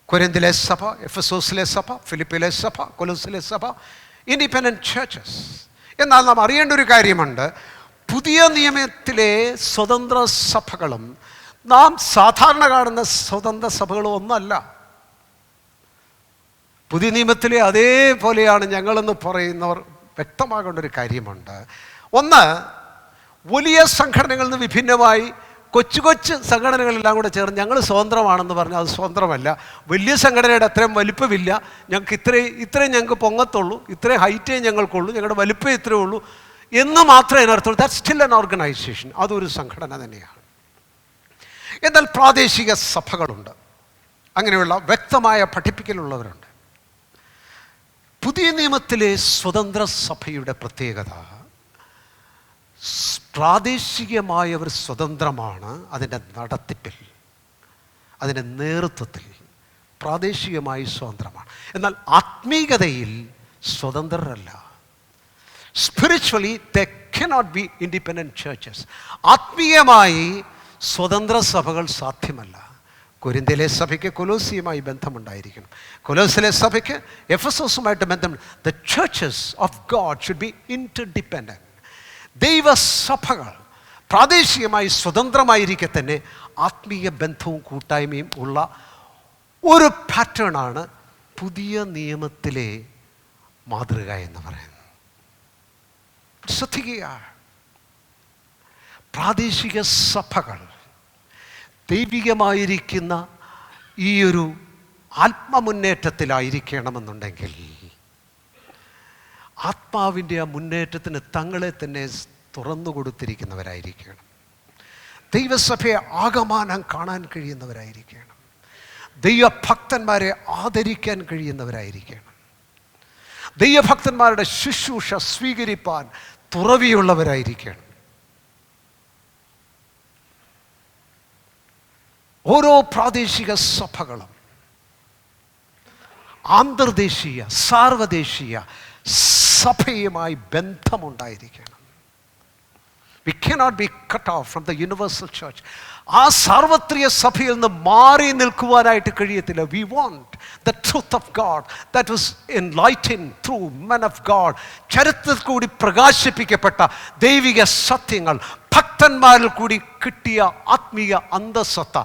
കൊരിന്തിലെ സഭ, എഫെസോസിലെ സഭ, ഫിലിപ്പിലെ സഭ, കൊലോസിലെ സഭ, ഇൻഡിപെൻഡൻറ്റ് ചേർച്ചസ്. എന്നാൽ നാം അറിയേണ്ട ഒരു കാര്യമുണ്ട്, പുതിയ നിയമത്തിലെ സ്വതന്ത്ര സഭകളും നാം സാധാരണ കാണുന്ന സ്വതന്ത്ര സഭകളും ഒന്നല്ല. പുതിയ നിയമത്തിലെ അതേപോലെയാണ് ഞങ്ങളെന്ന് പറയുന്നവർ വ്യക്തമാകേണ്ട ഒരു കാര്യമുണ്ട്. ഒന്ന്, വലിയ സംഘടനകളിൽ നിന്ന് വിഭിന്നമായി കൊച്ചു കൊച്ചു സംഘടനകളെല്ലാം കൂടെ ചേർന്ന് ഞങ്ങൾ സ്വതന്ത്രമാണെന്ന് പറഞ്ഞാൽ അത് സ്വതന്ത്രമല്ല. വലിയ സംഘടനയുടെ അത്രയും വലിപ്പമില്ല, ഞങ്ങൾക്ക് ഇത്രയും ഞങ്ങൾക്ക് പൊങ്ങത്തുള്ളൂ, ഇത്രയും ഹൈറ്റേ ഞങ്ങൾക്കുള്ളൂ, ഞങ്ങളുടെ വലിപ്പമേ ഇത്രയേ ഉള്ളൂ എന്ന് മാത്രമേ അതിനർത്ഥമുള്ളൂ. That still an organisation. അതൊരു സംഘടന തന്നെയാണ്. എന്നാൽ പ്രാദേശിക സഭകളുണ്ട്, അങ്ങനെയുള്ള വ്യക്തമായ പഠിപ്പിക്കലുള്ളവരുണ്ട്. പുതിയ നിയമത്തിലെ സ്വതന്ത്ര സഭയുടെ പ്രത്യേകത, പ്രാദേശികമായവർ സ്വതന്ത്രമാണ് അതിൻ്റെ നടത്തിപ്പിൽ, അതിൻ്റെ നേതൃത്വത്തിൽ പ്രാദേശികമായി സ്വതന്ത്രമാണ്. എന്നാൽ ആത്മീകതയിൽ സ്വതന്ത്രരല്ല. Spiritually they cannot be independent churches. ആത്മീയമായി സ്വതന്ത്ര സഭകൾ സാധ്യമല്ല. കൊരിന്തിലെ സഭയ്ക്ക് കൊലോസിയുമായി ബന്ധമുണ്ടായിരിക്കണം, കൊലോസിലെ സഭയ്ക്ക് എഫെസോസുമായിട്ട് ബന്ധം. The churches of God should be interdependent. ദൈവസഭകൾ പ്രാദേശികമായി സ്വതന്ത്രമായിരിക്കെ തന്നെ ആത്മീയ ബന്ധവും കൂട്ടായ്മയും ഉള്ള ഒരു പാറ്റേണാണ് പുതിയ നിയമത്തിലെ മാതൃക എന്ന് പറയുന്നത്. ശ്രദ്ധിക്കുക, പ്രാദേശിക സഭകൾ ദൈവികമായിരിക്കുന്ന ഈ ഒരു ആത്മമുന്നേറ്റത്തിലായിരിക്കണമെന്നുണ്ടെങ്കിൽ ആത്മാവിൻ്റെ ആ മുന്നേറ്റത്തിന് തങ്ങളെ തന്നെ തുറന്നു കൊടുത്തിരിക്കുന്നവരായിരിക്കണം. ദൈവസഭയെ ആകമാനം കാണാൻ കഴിയുന്നവരായിരിക്കണം. ദൈവഭക്തന്മാരെ ആദരിക്കാൻ കഴിയുന്നവരായിരിക്കണം. ദൈവഭക്തന്മാരുടെ ശുശ്രൂഷ സ്വീകരിപ്പാൻ തുറവിയുള്ളവരായിരിക്കണം. ഓരോ പ്രാദേശിക സഭകളും ആന്തർദേശീയ സാർവദേശീയ സഭയുമായി ബന്ധമുണ്ടായിരിക്കണം. We cannot be cut off from the universal church. ആ സാർവത്രിക സഭയിൽ നിന്ന് മാറി നിൽക്കുവാനായിട്ട് കഴിയത്തില്ല. We want the truth of God that was enlightened through men of God. ചരിത്രത്തിൽ കൂടി പ്രകാശിപ്പിക്കപ്പെട്ട ദൈവിക സത്യങ്ങൾ, ഭക്തന്മാരിൽ കൂടി കിട്ടിയ ആത്മീയ അന്തസ്സത്ത,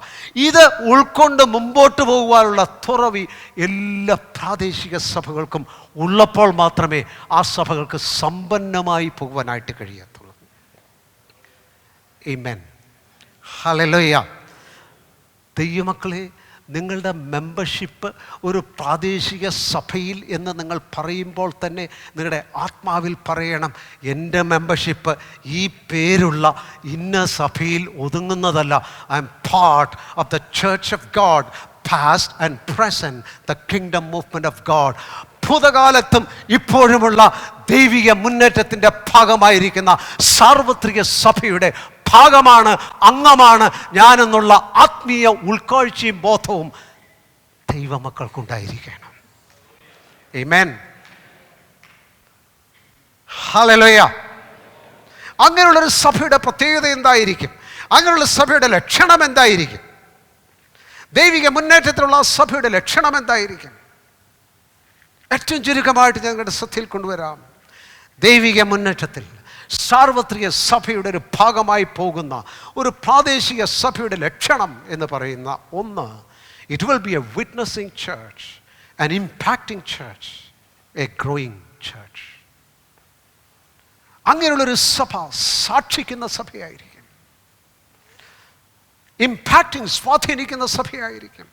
ഇത് ഉൾക്കൊണ്ട് മുമ്പോട്ട് പോകുവാനുള്ള തുറവി എല്ലാ പ്രാദേശിക സഭകൾക്കും ഉള്ളപ്പോൾ മാത്രമേ ആ സഭകൾക്ക് സമ്പന്നമായി പോകുവാനായിട്ട് കഴിയത്തുള്ളൂ. ആമേൻ, ഹല്ലേലൂയ. ദൈവമക്കളെ, നിങ്ങളുടെ മെമ്പർഷിപ്പ് ഒരു പ്രാദേശിക സഭയിൽ എന്ന് നിങ്ങൾ പറയുമ്പോൾ തന്നെ നിങ്ങളുടെ ആത്മാവിൽ പറയണം, എൻ്റെ മെമ്പർഷിപ്പ് ഈ പേരുള്ള ഇന്ന സഭയിൽ ഒതുങ്ങുന്നതല്ല. I am part of the church of God, past and present, the kingdom movement of God. ഭൂതകാലത്തും ഇപ്പോഴുമുള്ള ദൈവിക മുന്നേറ്റത്തിൻ്റെ ഭാഗമായിരിക്കുന്ന സാർവത്രിക സഭയുടെ ഭാഗമാണ്, അംഗമാണ് ഞാനെന്നുള്ള ആത്മീയ ഉൾക്കാഴ്ചയും ബോധവും ദൈവമക്കൾക്കുണ്ടായിരിക്കണം. ആമേൻ, ഹല്ലേലൂയ. അങ്ങനെയുള്ളൊരു സഭയുടെ പ്രത്യേകത എന്തായിരിക്കും? അങ്ങനെയുള്ള സഭയുടെ ലക്ഷണം എന്തായിരിക്കും? ദൈവിക മുന്നേറ്റത്തിലുള്ള സഭയുടെ ലക്ഷണം എന്തായിരിക്കും? ഏറ്റവും ചുരുക്കമായിട്ട് ഞങ്ങളുടെ ശ്രദ്ധയിൽ കൊണ്ടുവരാം. ദൈവിക മുന്നേറ്റത്തിൽ സാർവത്രിക സഭയുടെ ഒരു ഭാഗമായി പോകുന്ന ഒരു പ്രാദേശിക സഭയുടെ ലക്ഷണം എന്ന് പറയുന്ന ഒന്ന്, it will be A witnessing church, an impacting church, A growing church. അങ്ങനെയുള്ളൊരു സഭ സാക്ഷിക്കുന്ന സഭയായിരിക്കും, ഇമ്പാക്റ്റിംഗ്, സ്വാധീനിക്കുന്ന സഭയായിരിക്കും.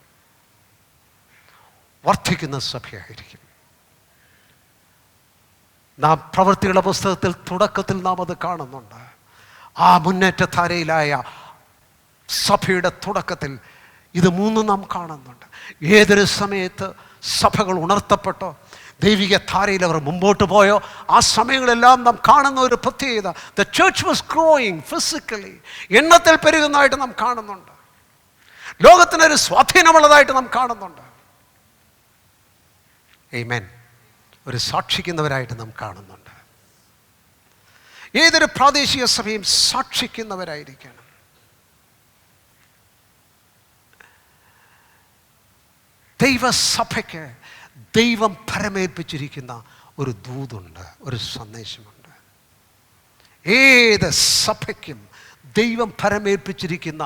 വർദ്ധിക്കുന്ന സഭയായിരിക്കും. നാം പ്രവൃത്തികളുടെ പുസ്തകത്തിൽ തുടക്കത്തിൽ നാം അത് കാണുന്നുണ്ട്. ആ മുന്നേറ്റധാരയിലായ സഭയുടെ തുടക്കത്തിൽ ഇത് മൂന്നും നാം കാണുന്നുണ്ട്. ഏതൊരു സമയത്ത് സഭകൾ ഉണർത്തപ്പെട്ടോ ദൈവിക ധാരയിൽ അവർ മുമ്പോട്ട് പോയോ ആ സമയങ്ങളെല്ലാം നാം കാണുന്ന ഒരു പ്രത്യേകത, the church was growing physically, എണ്ണത്തിൽ പെരുകുന്നതായിട്ട് നാം കാണുന്നുണ്ട്. ലോകത്തിനൊരു സ്വാധീനമുള്ളതായിട്ട് നാം കാണുന്നുണ്ട്. ആമേൻ. ഒരു സാക്ഷിക്കുന്നവരായിട്ട് നാം കാണുന്നുണ്ട്. ഏതൊരു പ്രാദേശിക സഭയും സാക്ഷിക്കുന്നവരായിരിക്കണം. ദൈവസഭയ്ക്ക് ദൈവം പരമേൽപ്പിച്ചിരിക്കുന്ന ഒരു ദൂതുണ്ട്, ഒരു സന്ദേശമുണ്ട്. ഏത് സഭയ്ക്കും ദൈവം പരമേൽപ്പിച്ചിരിക്കുന്ന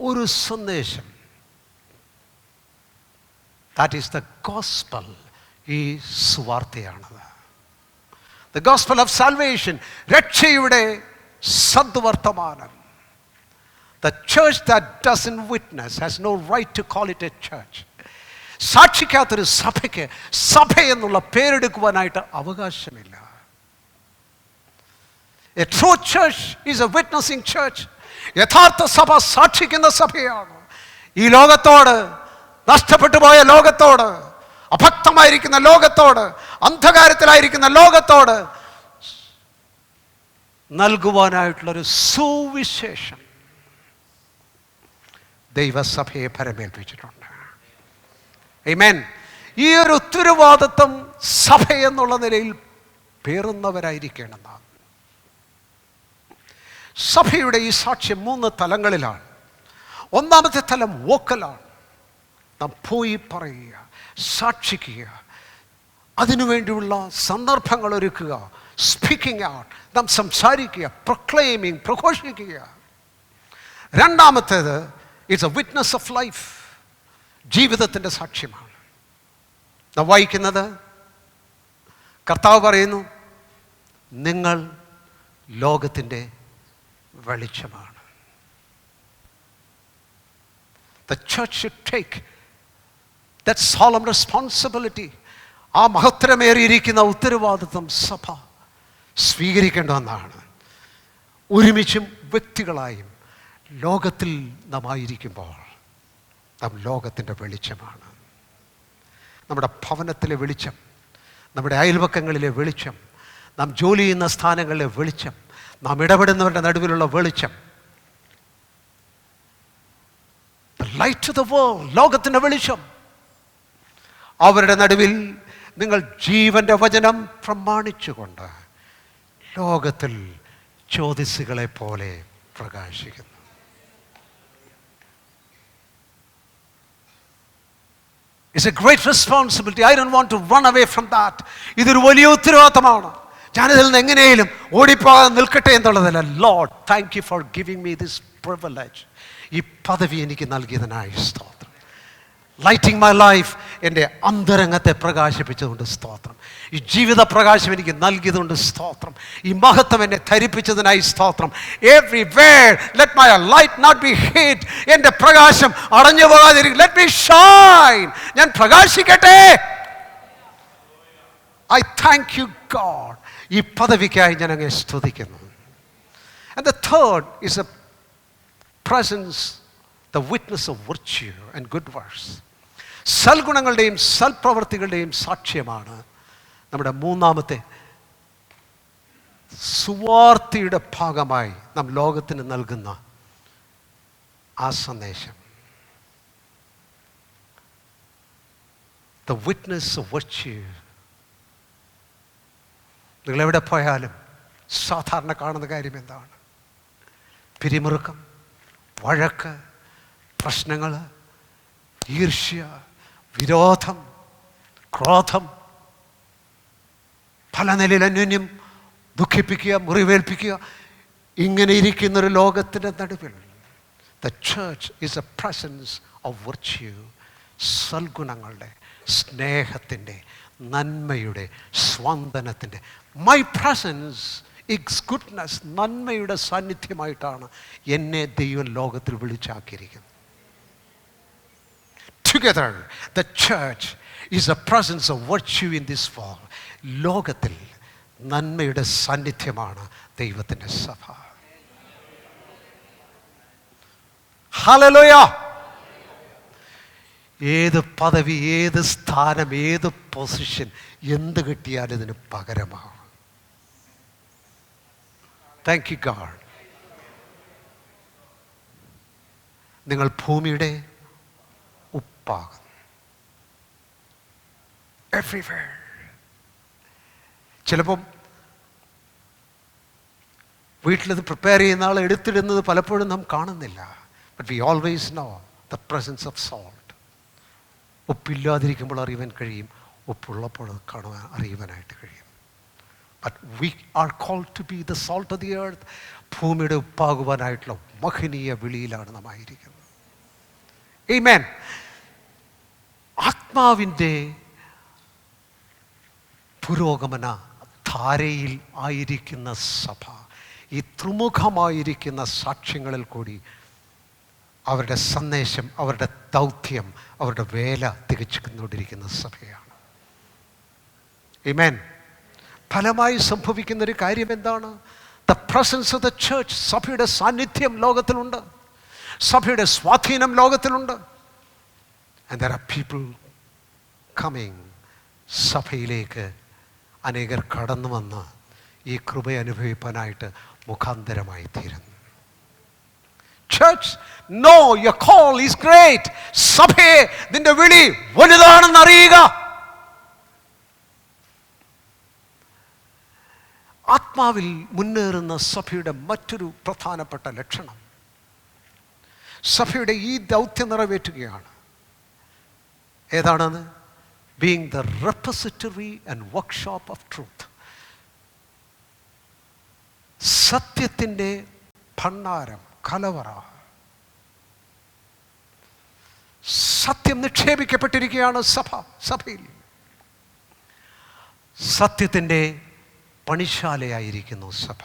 ഒരു സന്ദേശം. That is the gospel. ഈ സുവാർത്തയാണത്. ദ ഗോസ്പൽ ഓഫ് സാൽവേഷൻ, രക്ഷയുടെ സദ്വർത്തമാനം. The church that doesn't witness has no right to call it a church. സാക്ഷിക്കാത്തൊരു സഭയ്ക്ക് സഭ എന്നുള്ള പേരെടുക്കുവാനായിട്ട് അവകാശമില്ല. A true church is a witnessing church. യഥാർത്ഥ സഭ സാക്ഷിക്കുന്ന സഭയാണ്. ഈ ലോകത്തോട്, നഷ്ടപ്പെട്ടു പോയ ലോകത്തോട്, അഭക്തമായിരിക്കുന്ന ലോകത്തോട്, അന്ധകാരത്തിലായിരിക്കുന്ന ലോകത്തോട് നൽകുവാനായിട്ടുള്ളൊരു സുവിശേഷം ദൈവസഭയെ പരമേൽപ്പിച്ചിട്ടുണ്ട്. ആമേൻ. ഈ ഒരു ഉത്തരവാദിത്വം സഭ എന്നുള്ള നിലയിൽ പേറുന്നവരായിരിക്കണം നാം. സഭയുടെ ഈ സാക്ഷ്യം 3 തലങ്ങളിലാണ്. ഒന്നാമത്തെ തലം വോക്കലാണ്. നാം പോയി പറയുക, സാക്ഷിക്കുക, അതിനുവേണ്ടിയുള്ള സന്ദർഭങ്ങൾ ഒരുക്കുക, സ്പീക്കിംഗ് ഔട്ട്, നാം സംസാരിക്കുക, പ്രൊക്ലെയിമിങ്, പ്രഘോഷിക്കുക. രണ്ടാമത്തേത് it's A witness of life, ജീവിതത്തിൻ്റെ സാക്ഷ്യമാണ്. നാം വായിക്കുന്നത്, കർത്താവ് പറയുന്നു, നിങ്ങൾ ലോകത്തിൻ്റെ വെളിച്ചമാണ്. The church should take that solemn responsibility. ആ മഹത്തരമേറിയിരിക്കുന്ന ഉത്തരവാദിത്വം സഭ സ്വീകരിക്കേണ്ടതെന്നാണ്. ഒരുമിച്ചും വ്യക്തികളായും ലോകത്തിൽ നാം ആയിരിക്കുമ്പോൾ നാം ലോകത്തിൻ്റെ വെളിച്ചമാണ്. നമ്മുടെ ഭവനത്തിലെ വെളിച്ചം, നമ്മുടെ അയൽവക്കങ്ങളിലെ വെളിച്ചം, നാം ജോലി ചെയ്യുന്ന സ്ഥാനങ്ങളിലെ വെളിച്ചം, നാം ഇടപെടുന്നവരുടെ നടുവിലുള്ള വെളിച്ചം. The light to the world, ലോകത്തിൻ്റെ വെളിച്ചം. അവരുടെ നടുവിൽ നിങ്ങൾ ജീവൻ്റെ വചനം പ്രമാണിച്ചുകൊണ്ട് ലോകത്തിൽ ജ്യോതിസുകളെ പോലെ പ്രകാശിക്കുന്നു. It's a great responsibility. I don't want to run away from that. ഇതൊരു വലിയ ഉത്തരവാദിത്തമാണ്. ഞാനിതിൽ നിന്ന് എങ്ങനെയും ഓടിപ്പോകാൻ നിൽക്കട്ടെ എന്നുള്ളതല്ല. Lord, thank you for giving me this privilege. ഈ പദവി എനിക്ക് നൽകിയതിനായി സ്തോത്രം. ലൈറ്റിംഗ് മൈ ലൈഫ്, എൻ്റെ അന്തരംഗത്തെ പ്രകാശിപ്പിച്ചതുകൊണ്ട് സ്തോത്രം. ഈ ജീവിത പ്രകാശം എനിക്ക് നൽകിയതുകൊണ്ട് സ്തോത്രം. ഈ മഹത്വം എന്നെ ധരിപ്പിച്ചതിനായി സ്തോത്രം. Everywhere let my light not be hid. എൻ്റെ പ്രകാശം അടഞ്ഞു പോകാതിരിക്കും. Let me shine. ഞാൻ പ്രകാശിക്കട്ടെ. I thank you God. ഈ പദവിക്കായി ഞാൻ അങ്ങേ സ്തുതിക്കുന്നു. And the third is a presence, the witness of virtue and good works. സൽഗുണങ്ങളുടെയും സൽപ്രവൃത്തികളുടെയും സാക്ഷ്യമാണ് നമ്മുടെ മൂന്നാമത്തെ സുവാർത്തയുടെ ഭാഗമായി നാം ലോകത്തിന് നൽകുന്ന ആ സന്ദേശം. The witness of virtue. നിങ്ങളെവിടെ പോയാലും സാധാരണ കാണുന്ന കാര്യം എന്താണ്? പിരിമുറുക്കം, വഴക്ക്, പ്രശ്നങ്ങൾ, ഈർഷ്യ, വിരോധം, ക്രോധം, പല നിലയിൽ അന്യോന്യം ദുഃഖിപ്പിക്കുക, മുറിവേൽപ്പിക്കുക. ഇങ്ങനെ ഇരിക്കുന്നൊരു ലോകത്തിൻ്റെ നടുവിൽ the church is a presence of virtue. സൽഗുണങ്ങളുടെ, സ്നേഹത്തിൻ്റെ, നന്മയുടെ, സ്വാന്തനത്തിൻ്റെ. My presence it's goodness. നന്മയുടെ സാന്നിധ്യമായിട്ടാണ് എന്നെ ദൈവം ലോകത്തിൽ വിളിച്ചാക്കിയിരിക്കുന്നത്. Together, the church is a presence of virtue in this world. ലോകത്തിൽ നന്മയുടെ സാന്നിധ്യമാണ് ദൈവത്തിൻ്റെ സഭ. ഹല്ലേലൂയ. ഏത് പദവി, ഏത് സ്ഥാനം, ഏത് പൊസിഷൻ, എന്ത് കിട്ടിയാലും ഇതിന് പകരമാവും. Thank you God. നിങ്ങൾ ഭൂമിയുടെ ഉപ്പാകുന്നു. എവ്രിവെയർ. ചിലപ്പം വീട്ടിലത് പ്രിപ്പയർ ചെയ്യുന്ന ആൾ എടുത്തിടുന്നത് പലപ്പോഴും നാം കാണുന്നില്ല. But we always know the presence of salt. ഉപ്പില്ലാതിരിക്കുമ്പോൾ അറിയാൻ കഴിയും, ഉപ്പുള്ളപ്പോൾ കാണുവാൻ അറിയുവാനായിട്ട് കഴിയും. But we are called to be the salt of the earth. ഭൂമിയുടെ ഉപ്പാകുവാനായിട്ടുള്ള മഹനീയ വിളിയിലാണ് നാം ആയിരിക്കുന്നത്. ആമേൻ. ആത്മാവിൻ്റെ പുരോഗമന ധാരയിൽ ആയിരിക്കുന്ന സഭ ഈ ത്രിമുഖമായിരിക്കുന്ന സാക്ഷ്യങ്ങളിൽ കൂടി അവരുടെ സന്ദേശം, അവരുടെ ദൗത്യം, അവരുടെ വേല തികച്ചുകൊണ്ടിരിക്കുന്ന സഭയാണ്. ആമേൻ. ഫലമായി സംഭവിക്കുന്നൊരു കാര്യം എന്താണ്? The presence of the church. സഭയുടെ സാന്നിധ്യം ലോകത്തിലുണ്ട്, സഭയുടെ സ്വാധീനം ലോകത്തിലുണ്ട്. And there are people coming. സഭയിലേക്ക് അനേകർ കടന്നു വന്ന് ഈ കൃപ അനുഭവിക്കാനായിട്ട് മുഖാന്തരമായി തീരുന്നു. Church, know your call is great. സഭയെ നിന്റെ വിളി വലുതാണെന്ന് അറിയുക. ആത്മാവിൽ മുന്നേറുന്ന സഭയുടെ മറ്റൊരു പ്രധാനപ്പെട്ട ലക്ഷണം സഭയുടെ ഈ ദൗത്യം നിറവേറ്റുകയാണ്. ഏതാണെന്ന്? being the repository and workshop of truth. സത്യത്തിൻ്റെ ഭണ്ഡാരം, കലവറ. സത്യം നിക്ഷേപിക്കപ്പെട്ടിരിക്കുകയാണ് സഭയിൽ. സത്യത്തിൻ്റെ പണിശാലയായിരിക്കുന്നു സഭ.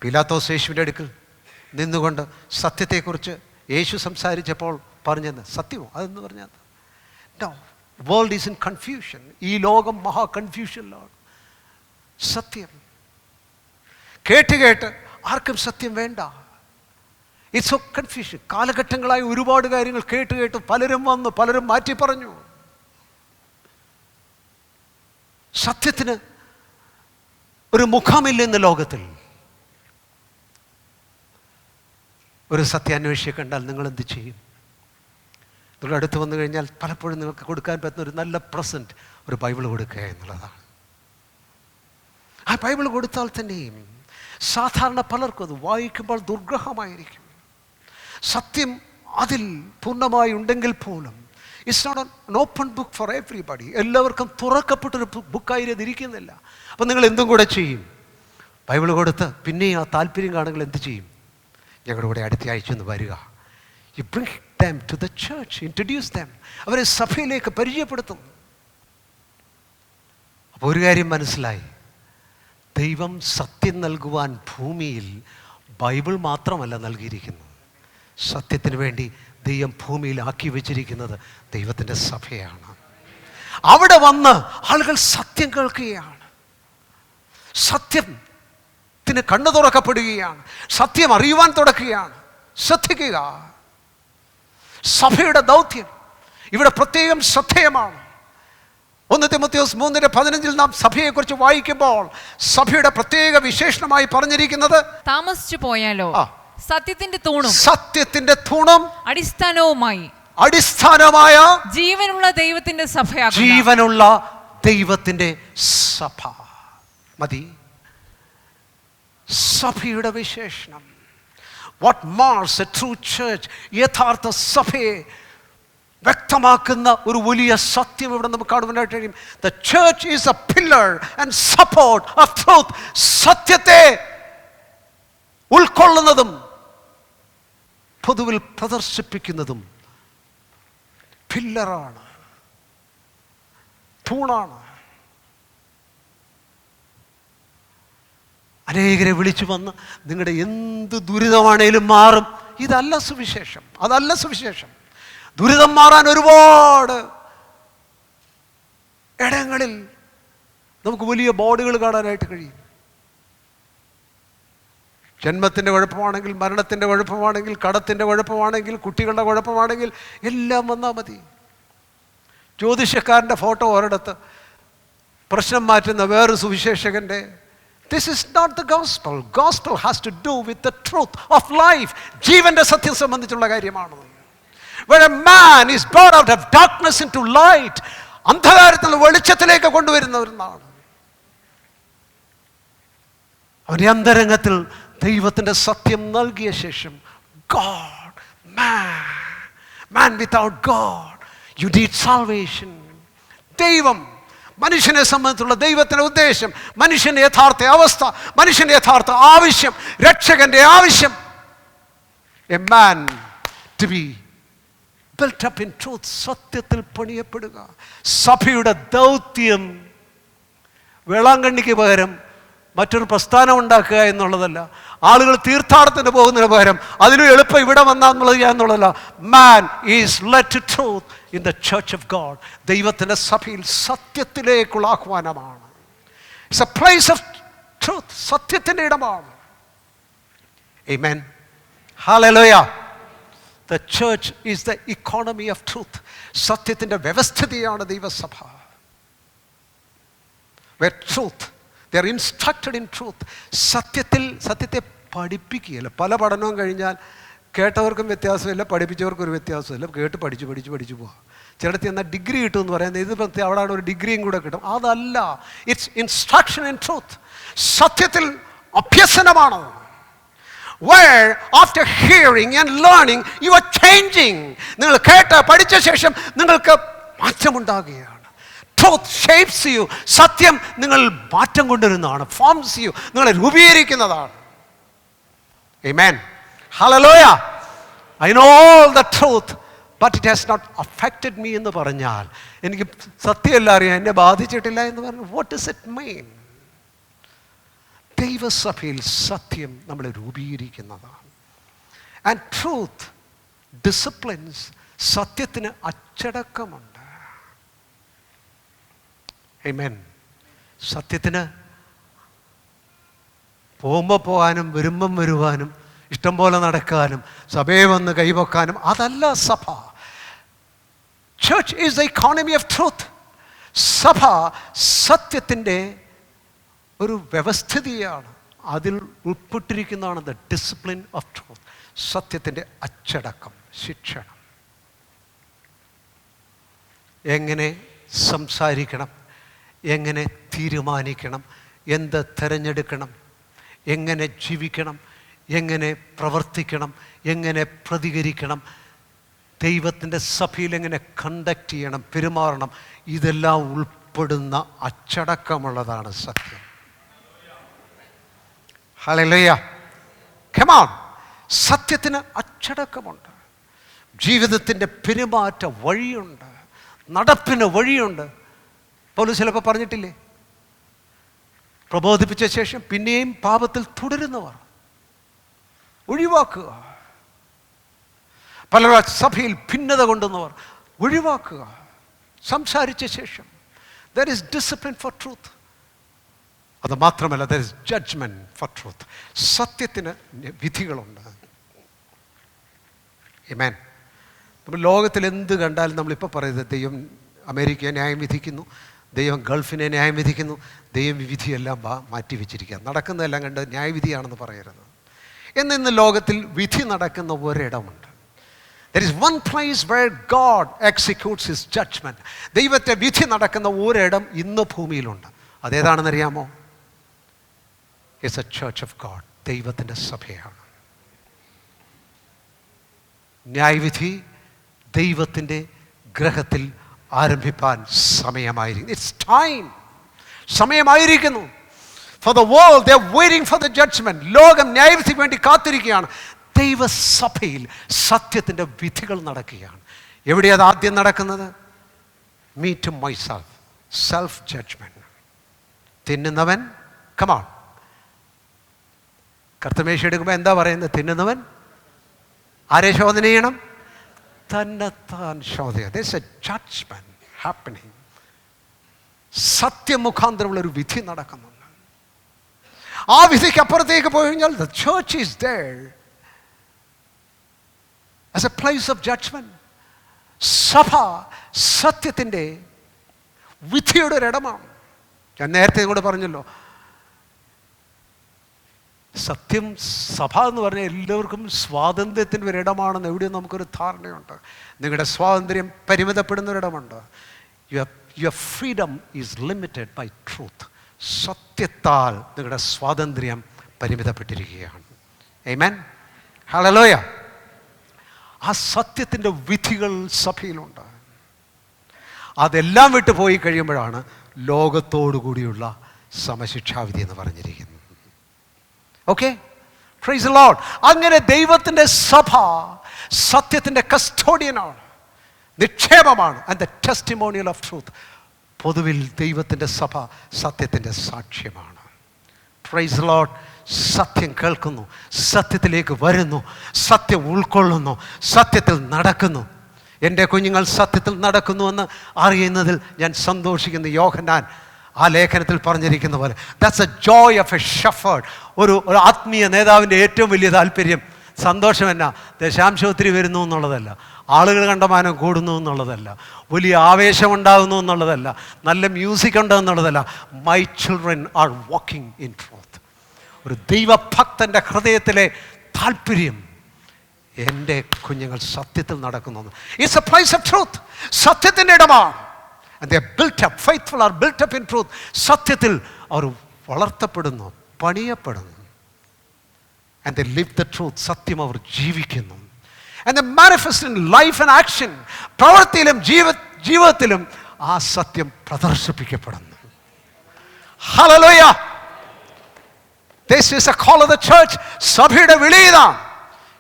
പീലാത്തോസ് യേശുവിൻ്റെ അടുക്കൽ നിന്നുകൊണ്ട് സത്യത്തെക്കുറിച്ച് യേശു സംസാരിച്ചപ്പോൾ പറഞ്ഞത് സത്യമോ അതെന്ന് പറഞ്ഞത്? No, world is in confusion. ഈ ലോകം മഹാ കൺഫ്യൂഷനിലാണ്. സത്യം കേട്ട് ആർക്കും സത്യം വേണ്ട. It's so confusion. കാലഘട്ടങ്ങളായി ഒരുപാട് കാര്യങ്ങൾ കേട്ട് പലരും വന്നു, പലരും മാറ്റി പറഞ്ഞു. സത്യത്തിന് ഒരു മുഖമില്ലെന്ന് ലോകത്തിൽ. ഒരു സത്യാന്വേഷിയെ കണ്ടാൽ നിങ്ങൾ എന്ത് ചെയ്യും? നിങ്ങൾ അടുത്ത് വന്നു കഴിഞ്ഞാൽ പലപ്പോഴും നിങ്ങൾക്ക് കൊടുക്കാൻ പറ്റുന്ന ഒരു നല്ല പ്രസൻറ്റ് ഒരു ബൈബിൾ കൊടുക്കുക എന്നുള്ളതാണ്. ആ ബൈബിൾ കൊടുത്താൽ തന്നെയും സാധാരണ പലർക്കും അത് വായിക്കുമ്പോൾ ദുർഗ്രഹമായിരിക്കും. സത്യം അതിൽ പൂർണ്ണമായി ഉണ്ടെങ്കിൽ പോലും it's not an open book for everybody. എല്ലാവർക്കും തുറക്കപ്പെട്ടൊരു ബുക്കായി ഇരിക്കുന്നില്ല. അപ്പം നിങ്ങൾ എന്തും കൂടെ ചെയ്യും? ബൈബിൾ കൊടുത്ത് പിന്നെയും ആ താല്പര്യം കാണുമെങ്കിൽ എന്ത് ചെയ്യും? ഞങ്ങളുടെ കൂടെ അടുത്ത ആഴ്ച ഒന്ന് വരിക. You bring them to the church, introduce them. അവരെ സഭയിലേക്ക് പരിചയപ്പെടുത്തും. അപ്പോൾ ഒരു കാര്യം മനസ്സിലായി, ദൈവം സത്യം നൽകുവാൻ ഭൂമിയിൽ ബൈബിൾ മാത്രമല്ല നൽകിയിരിക്കുന്നത്. സത്യത്തിന് വേണ്ടി ദൈവം ഭൂമിയിൽ ആക്കി വെച്ചിരിക്കുന്നത് ദൈവത്തിൻ്റെ സഭയാണ്. അവിടെ വന്ന് ആളുകൾ സത്യം കേൾക്കുകയാണ്, സത്യത്തിന് കണ്ണു തുറക്കപ്പെടുകയാണ്, സത്യം അറിയുവാൻ തുടക്കുകയാണ്. ശ്രദ്ധിക്കുക, സഭയുടെ ദൗത്യം ഇവിടെ പ്രത്യേകം ശ്രദ്ധേയമാണ്. 1 തിമോഥെയോസ് 3:15 നാം സഭയെക്കുറിച്ച് വായിക്കുമ്പോൾ സഭയുടെ പ്രത്യേക വിശേഷണമായി പറഞ്ഞിരിക്കുന്നത് താമസിച്ചു പോയാലോ സത്യത്തിന്റെ തൂണും അടിസ്ഥാനവുമായ ജീവനുള്ള ദൈവത്തിന്റെ സഭയാകുന്നു. ജീവനുള്ള ദൈവത്തിന്റെ സഭ മതി സഭയുടെ വിശേഷണം. What marks A true church? യഥാർത്ഥ സഭയെ വ്യക്തമാക്കുന്ന ഒരു വലിയ സത്യം ഇവിടെ നമുക്ക് കാണുവാനായിട്ട് കഴിയും. The church is A pillar and support of truth. സത്യത്തെ ഉൾക്കൊള്ളുന്നതും പൊതുവിൽ പ്രദർശിപ്പിക്കുന്നതും പില്ലറാണ്, തൂണാണ്. അനേകരെ വിളിച്ചു വന്ന് നിങ്ങളുടെ എന്ത് ദുരിതമാണേലും മാറും. ഇതല്ല സുവിശേഷം, അതല്ല സുവിശേഷം. ദുരിതം മാറാൻ ഒരുപാട് ഇടങ്ങളിൽ നമുക്ക് വലിയ ബോർഡുകൾ കാണാനായിട്ട് കഴിയും. ജന്മത്തിൻ്റെ കുഴപ്പമാണെങ്കിൽ, മരണത്തിൻ്റെ കുഴപ്പമാണെങ്കിൽ, കടത്തിൻ്റെ കുഴപ്പമാണെങ്കിൽ, കുട്ടികളുടെ കുഴപ്പമാണെങ്കിൽ എല്ലാം വന്നാൽ മതി. ജ്യോതിഷക്കാരൻ്റെ ഫോട്ടോ ഒരിടത്ത്, പ്രശ്നം മാറ്റുന്ന വേറൊരു സുവിശേഷകൻ്റെ. This is not the gospel. Gospel has to do with the truth of life. ജീവന്റെ സത്യം സംബന്ധിച്ചുള്ള കാര്യമാണ്. Where a man is brought out of darkness into light, അന്ധകാരത്തിൽ നിന്ന് വെളിച്ചത്തിലേക്ക് കൊണ്ടുവരുന്നവരെന്നാണ്. അവൻ്റെ അന്തരംഗത്തിൽ ദൈവത്തിൻ്റെ സത്യം നൽകിയ ശേഷം, God, man without God, you need salvation. ദൈവം, മനുഷ്യനെ സംബന്ധിച്ചുള്ള ദൈവത്തിൻ്റെ ഉദ്ദേശം, മനുഷ്യൻ്റെ യഥാർത്ഥ അവസ്ഥ, മനുഷ്യൻ്റെ യഥാർത്ഥ ആവശ്യം, രക്ഷകന്റെ ആവശ്യം, a man to be built up in truth, സത്യത്തിൽ പണിയപ്പെടുക. സഭയുടെ ദൗത്യം വേളാങ്കണ്ണിക്ക് പകരം മറ്റൊരു പ്രസ്ഥാനം ഉണ്ടാക്കുക എന്നുള്ളതല്ല. ആളുകൾ തീർത്ഥാടനത്തിന് പോകുന്നതിന് പകരം അതിലും എളുപ്പം ഇവിടെ വന്നാന്നുള്ളത് എന്നുള്ളതല്ല. Man is led to truth in the church of God. ദൈവത്തിൻ്റെ സഭയിൽ സത്യത്തിലേക്കുള്ള ആഹ്വാനമാണ്. It's a place of truth. സത്യത്തിൻ്റെ ഇടമാണ്. ആമേൻ. ഹല്ലേലൂയ. The church is the economy of truth. സത്യത്തിൻ്റെ വ്യവസ്ഥിതിയാണ് ദൈവസഭ. Where truth, they are instructed in truth. സത്യത്തെ പഠിപ്പിക്കുകയല്ല. പല പഠനവും കഴിഞ്ഞാൽ കേട്ടവർക്കും വ്യത്യാസമില്ല, പഠിപ്പിച്ചവർക്കും ഒരു വ്യത്യാസമില്ല. കേട്ട് പഠിച്ചു പോവാം. ചിലടത്ത് എന്നാൽ ഡിഗ്രി കിട്ടുമെന്ന് പറയുന്നത്, ഇത് പ്രത്യേകം അവിടെ ഒരു ഡിഗ്രിയും കൂടെ കിട്ടും. അതല്ല. It's instruction in truth. സത്യത്തിൽ അഭ്യസനമാണ്. Where after hearing and learning you are changing. നിങ്ങൾ കേട്ട് പഠിച്ച ശേഷം നിങ്ങൾക്ക് മാറ്റമുണ്ടാകുകയാണ്. Truth shapes you. സത്യം നിങ്ങൾ മാറ്റം കൊണ്ടുവരുന്നതാണ്. Forms you. നിങ്ങളെ രൂപീകരിക്കുന്നതാണ്. Amen. Hallelujah. I know all the truth, but it has not affected me എന്ന് പറഞ്ഞാൽ, എനിക്ക് സത്യമെല്ലാം അറിയാം, എന്നെ ബാധിച്ചിട്ടില്ല എന്ന് പറഞ്ഞു. What does it mean? ദൈവസഭയിൽ സത്യം നമ്മളെ രൂപീകരിക്കുന്നതാണ്. And truth disciplines. സത്യത്തിന് അച്ചടക്കമുണ്ട്. ആമേൻ. സത്യത്തിന് പോകുമ്പോൾ പോകാനും വരുമ്പം വരുവാനും ഇഷ്ടം പോലെ നടക്കാനും സഭയെ വന്ന് കൈവക്കാനും അതല്ല സഭ. Church is the economy of truth. സഭ സത്യത്തിൻ്റെ ഒരു വ്യവസ്ഥിതിയാണ്. അതിൽ ഉൾപ്പെട്ടിരിക്കുന്നതാണ് ദ ഡിസിപ്ലിൻ ഓഫ് ട്രൂത്ത്. സത്യത്തിൻ്റെ അച്ചടക്കം, ശിക്ഷണം. എങ്ങനെ സംസാരിക്കണം, എങ്ങനെ തീരുമാനിക്കണം, എന്ത് തിരഞ്ഞെടുക്കണം, എങ്ങനെ ജീവിക്കണം, എങ്ങനെ പ്രവർത്തിക്കണം, എങ്ങനെ പ്രതികരിക്കണം, ദൈവത്തിൻ്റെ സഭയിൽ എങ്ങനെ കണ്ടക്ട് ചെയ്യണം, പെരുമാറണം, ഇതെല്ലാം ഉൾപ്പെടുന്ന അച്ചടക്കമുള്ളതാണ് സത്യം. ഹല്ലേലൂയ. Come on. സത്യത്തിന് അച്ചടക്കമുണ്ട്. ജീവിതത്തിൻ്റെ പെരുമാറ്റ വഴിയുണ്ട്, നടപ്പിന് വഴിയുണ്ട്. പൗലോസ് ചിലപ്പോൾ പറഞ്ഞിട്ടില്ലേ, പ്രബോധിപ്പിച്ച ശേഷം പിന്നെയും പാപത്തിൽ തുടരുന്നവർ ഒഴിവാക്കുക. പല സഭയിൽ ഭിന്നത കൊണ്ടുവന്നവർ ഒഴിവാക്കുക. സംസാരിച്ച ശേഷം there is discipline for truth. അത് മാത്രമല്ല, there is judgment for truth. സത്യത്തിന് വിധികളുണ്ട്. ആമേൻ. നമ്മൾ ലോകത്തിൽ എന്ത് കണ്ടാലും നമ്മളിപ്പോൾ പറയുന്നത് ദൈവം അമേരിക്കയെ ന്യായം വിധിക്കുന്നു, ദൈവം ഗൾഫിനെ ന്യായം വിധിക്കുന്നു, ദൈവം വിധിയെല്ലാം മാറ്റി വെച്ചിരിക്കുക. നടക്കുന്നതെല്ലാം കണ്ട് ന്യായവിധിയാണെന്ന് പറയരുത്. ഇന്ന് ലോകത്തിൽ വിധി നടക്കുന്ന ഒരിടമുണ്ട്. There is one place where God executes his judgment. ദൈവത്തെ വിധി നടക്കുന്ന ഒരിടം ഇന്ന് ഭൂമിയിലുണ്ട്. അതേതാണെന്നറിയാമോ? It's a church of God. ദൈവത്തിൻ്റെ സഭയാണ്. ന്യായവിധി ദൈവത്തിൻ്റെ ഗ്രഹത്തിൽ ആരംഭിപ്പാൻ സമയമായിരിക്കുന്നു. It's time. സമയമായിരിക്കുന്നു. For the world, they are waiting for the judgment. ലോകം ന്യായവിധിക്ക് വേണ്ടി കാത്തിരിക്കുകയാണ്. ദൈവസഭയിൽ സത്യത്തിൻ്റെ വിധികൾ നടക്കുകയാണ്. എവിടെയാണ് ആദ്യം നടക്കുന്നത്? Me to myself. Self judgment. തിന്നുന്നവൻ, come on. കർത്തമേശ എടുക്കുമ്പോൾ എന്താ പറയുന്നത്? തിന്നുന്നവൻ ആരെ ശോധന ചെയ്യണം? തന്നെത്താൻ ശോധന. There's a judgment happening. സത്യമുഖാന്തരമുള്ളൊരു വിധി നടക്കുന്നുണ്ട്. ആ വിധിക്ക് അപ്പുറത്തേക്ക് പോയി കഴിഞ്ഞാൽ the church is there as a place of judgment. സഭ സത്യത്തിൻ്റെ വിധിയുടെ ഒരിടമാണ്. ഞാൻ നേരത്തെ കൂടെ പറഞ്ഞല്ലോ, സത്യം സഭ എന്ന് പറഞ്ഞാൽ എല്ലാവർക്കും സ്വാതന്ത്ര്യത്തിൻ്റെ ഒരിടമാണെന്ന് എവിടെയും നമുക്കൊരു ധാരണയുണ്ട്. നിങ്ങളുടെ സ്വാതന്ത്ര്യം പരിമിതപ്പെടുന്ന ഒരിടമുണ്ട്. Your freedom is limited by truth. സത്യത്താൽ നിങ്ങളുടെ സ്വാതന്ത്ര്യം പരിമിതപ്പെട്ടിരിക്കുകയാണ്. ആമേൻ, ഹല്ലേലൂയ. ആ സത്യത്തിൻ്റെ വിധികൾ സഭയിലുണ്ട്. അതെല്ലാം വിട്ടു പോയി കഴിയുമ്പോഴാണ് ലോകത്തോടു കൂടിയുള്ള സമശിക്ഷാവിധി എന്ന് പറഞ്ഞിരിക്കുന്നത്. Okay, praise the Lord. അങ്ങനെ ദൈവത്തിൻ്റെ സഭ സത്യത്തിൻ്റെ കസ്റ്റോഡിയനാണ്, നിക്ഷേപമാണ്. And the testimonial of truth. പൊതുവിൽ ദൈവത്തിൻ്റെ സഭ സത്യത്തിൻ്റെ സാക്ഷ്യമാണ്. Praise the Lord. സത്യം കേൾക്കുന്നു, സത്യത്തിലേക്ക് വരുന്നു, സത്യം ഉൾക്കൊള്ളുന്നു, സത്യത്തിൽ നടക്കുന്നു. എൻ്റെ കുഞ്ഞുങ്ങൾ സത്യത്തിൽ നടക്കുന്നുവെന്ന് അറിയുന്നതിൽ ഞാൻ സന്തോഷിക്കുന്നു. യോഹന്നാൻ ആ ലേഖനത്തിൽ പറഞ്ഞിരിക്കുന്ന പോലെ that's A joy of A Shepherd. ഒരു ആത്മീയ നേതാവിൻ്റെ ഏറ്റവും വലിയ താല്പര്യം, സന്തോഷം എന്നാ? ദശാംശം ഒത്തിരി വരുന്നു എന്നുള്ളതല്ല, ആളുകൾ കണ്ടമാനം കൂടുന്നു എന്നുള്ളതല്ല, വലിയ ആവേശമുണ്ടാകുന്നു എന്നുള്ളതല്ല, നല്ല മ്യൂസിക് ഉണ്ട് എന്നുള്ളതല്ല. My children are walking in truth. ഒരു ദൈവഭക്തൻ്റെ ഹൃദയത്തിലെ താല്പര്യം, എൻ്റെ കുഞ്ഞുങ്ങൾ സത്യത്തിൽ നടക്കുന്നു. It's a place of truth. സത്യത്തിൻ്റെ ഇടമാണ്. And they are built up, faithful are built up in truth. സത്യത്തിൽ അവർ വളർത്തപ്പെടുന്നു, പണിയപ്പെടുന്നു. And they live the truth. സത്യം അവർ ജീവിക്കുന്നു. And they manifest in life and action. പ്രവൃത്തിയിലും ജീവിതത്തിലും ആ സത്യം പ്രദർശിപ്പിക്കപ്പെടുന്നു. Hallelujah. This is a call of the church. സഭയുടെ വിളി ഇതാണ്.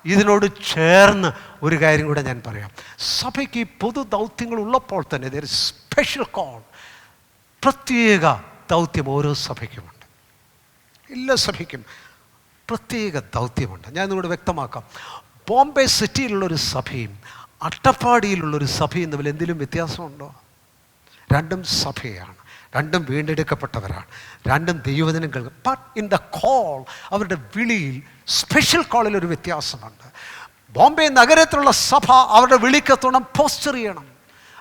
ഇതിനോട് ചേർന്ന് ഒരു കാര്യം കൂടെ ഞാൻ പറയാം. സഭയ്ക്ക് പൊതു ദൗത്യങ്ങൾ ഉള്ളപ്പോൾ തന്നെ there is special call. പ്രത്യേക ദൗത്യം ഓരോ സഭയ്ക്കുമുണ്ട്. എല്ലാ സഭയ്ക്കും പ്രത്യേക ദൗത്യമുണ്ട്. ഞാൻ നിങ്ങളോട് വ്യക്തമാക്കാം. ബോംബെ സിറ്റിയിലുള്ളൊരു സഭയും അട്ടപ്പാടിയിലുള്ളൊരു സഭയും തമ്മിൽ എന്തെങ്കിലും വ്യത്യാസമുണ്ടോ? രണ്ടും സഭയാണ്, രണ്ടും വീണ്ടെടുക്കപ്പെട്ടവരാണ്, രണ്ടും ദൈവവചനം കേൾക്കും. ബട്ട് ഇൻ ദ കോൾ, അവരുടെ വിളിയിൽ, സ്പെഷ്യൽ കോളിലൊരു വ്യത്യാസമുണ്ട്. ബോംബെ നഗരത്തിലുള്ള സഭ അവരുടെ വിളിക്കത്തോണം പോസ്റ്റർ ചെയ്യണം,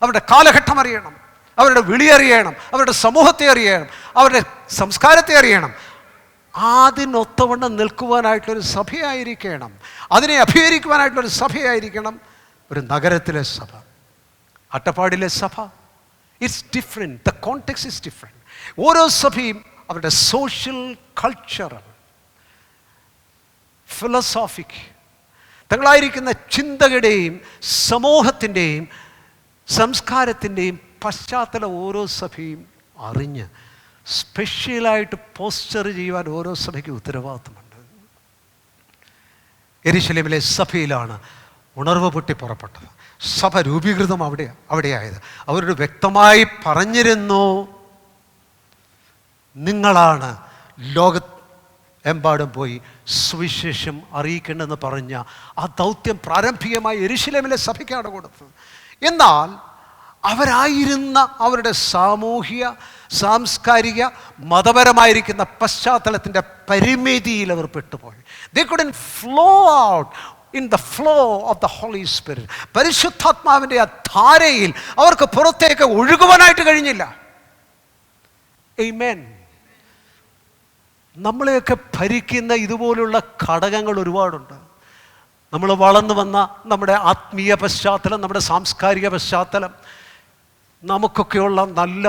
അവരുടെ കാലഘട്ടം അറിയണം, അവരുടെ വിളി അറിയണം, അവരുടെ സമൂഹത്തെ അറിയണം, അവരുടെ സംസ്കാരത്തെ അറിയണം. അതിനൊത്തവണ്ണം നിൽക്കുവാനായിട്ടൊരു സഭയായിരിക്കണം, അതിനെ അഭികരിക്കുവാനായിട്ടൊരു സഭയായിരിക്കണം ഒരു നഗരത്തിലെ സഭ. അട്ടപ്പാടിയിലെ സഭ it's different, the context is different. ഓരോ സഭയും അവരുടെ സോഷ്യൽ, കൾച്ചറൽ, ഫിലോസോഫിക് തങ്ങളായിരിക്കുന്ന ചിന്തകളുടെയും സമൂഹത്തിൻ്റെയും സംസ്കാരത്തിൻ്റെയും പശ്ചാത്തലം ഓരോ സഭയും അറിഞ്ഞ് സ്പെഷ്യലായിട്ട് പോസ്റ്റർ ചെയ്യുവാൻ ഓരോ സഭയ്ക്ക് ഉത്തരവാദിത്തമുണ്ട്. യെരുശലേമിലെ സഭയിലാണ് ഉണർവ് പൊട്ടി പുറപ്പെട്ടത്. സഭ രൂപീകൃതം അവിടെയായത്. അവരോട് വ്യക്തമായി പറഞ്ഞിരുന്നു, നിങ്ങളാണ് ലോകത്തെമ്പാടും പോയി സുവിശേഷം അറിയിക്കേണ്ടെന്ന് പറഞ്ഞ ആ ദൗത്യം പ്രാരംഭികമായി യെരുശലേമിലെ സഭയ്ക്കാണ് കൊടുത്തത്. എന്നാൽ അവരായിരുന്ന അവരുടെ സാമൂഹിക, സാംസ്കാരിക, മതപരമായിരിക്കുന്ന പശ്ചാത്തലത്തിൻ്റെ പരിമിതിയിൽ അവർ പെട്ടുപോയി. They couldn't flow out in the flow of the Holy Spirit. പരിശുദ്ധാത്മാവിൻ്റെ ആ ധാരയിൽ അവർക്ക് പുറത്തേക്ക് ഒഴുകുവാനായിട്ട് കഴിഞ്ഞില്ല. Amen. നമ്മളെയൊക്കെ ഭരിക്കുന്ന ഇതുപോലുള്ള ഘടകങ്ങൾ ഒരുപാടുണ്ട്. നമ്മൾ വളർന്നു വന്ന നമ്മുടെ ആത്മീയ പശ്ചാത്തലം, നമ്മുടെ സാംസ്കാരിക പശ്ചാത്തലം, നമുക്കൊക്കെയുള്ള നല്ല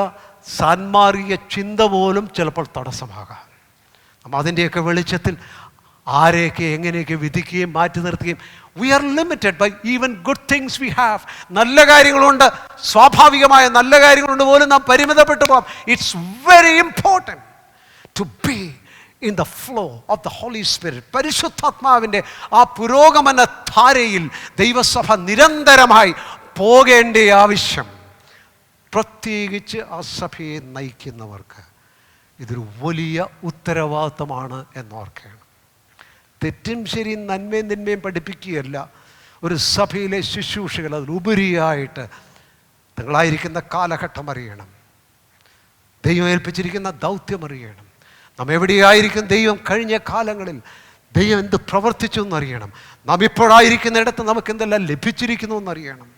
സാൻമാർഗിക ചിന്ത പോലും ചിലപ്പോൾ തടസ്സമാകാം. നമ്മൾ അതിൻ്റെയൊക്കെ വെളിച്ചത്തിൽ ആരെയൊക്കെ എങ്ങനെയൊക്കെ വിധിക്കുകയും മാറ്റി നിർത്തുകയും, we are limited by even good things we have. നല്ല കാര്യങ്ങളുണ്ട്, സ്വാഭാവികമായ നല്ല കാര്യങ്ങളുണ്ട് പോലും നാം പരിമിതപ്പെട്ടു പോകാം. It's very important to be in the flow of the Holy Spirit. പരിശുദ്ധാത്മാവിൻ്റെ ആ പുരോഗമന ധാരയിൽ ദൈവസഭ നിരന്തരമായി പോകേണ്ട ആവശ്യം, പ്രത്യേകിച്ച് ആ സഭയെ നയിക്കുന്നവർക്ക് ഇതൊരു വലിയ ഉത്തരവാദിത്തമാണ് എന്നോർക്കുകയാണ്. തെറ്റും ശരിയും നന്മയും തിന്മയും പഠിപ്പിക്കുകയല്ല ഒരു സഭയിലെ ശുശ്രൂഷകൾ. അതിലുപരിയായിട്ട് നിങ്ങളായിരിക്കുന്ന കാലഘട്ടം അറിയണം, ദൈവം ഏൽപ്പിച്ചിരിക്കുന്ന ദൗത്യം അറിയണം. നാം എവിടെയായിരിക്കും ദൈവം കഴിഞ്ഞ കാലങ്ങളിൽ ദൈവം എന്ത് പ്രവർത്തിച്ചു എന്നറിയണം. നാം ഇപ്പോഴായിരിക്കുന്നിടത്ത് നമുക്ക് എന്തെല്ലാം ലഭിച്ചിരിക്കുന്നു എന്നറിയണം.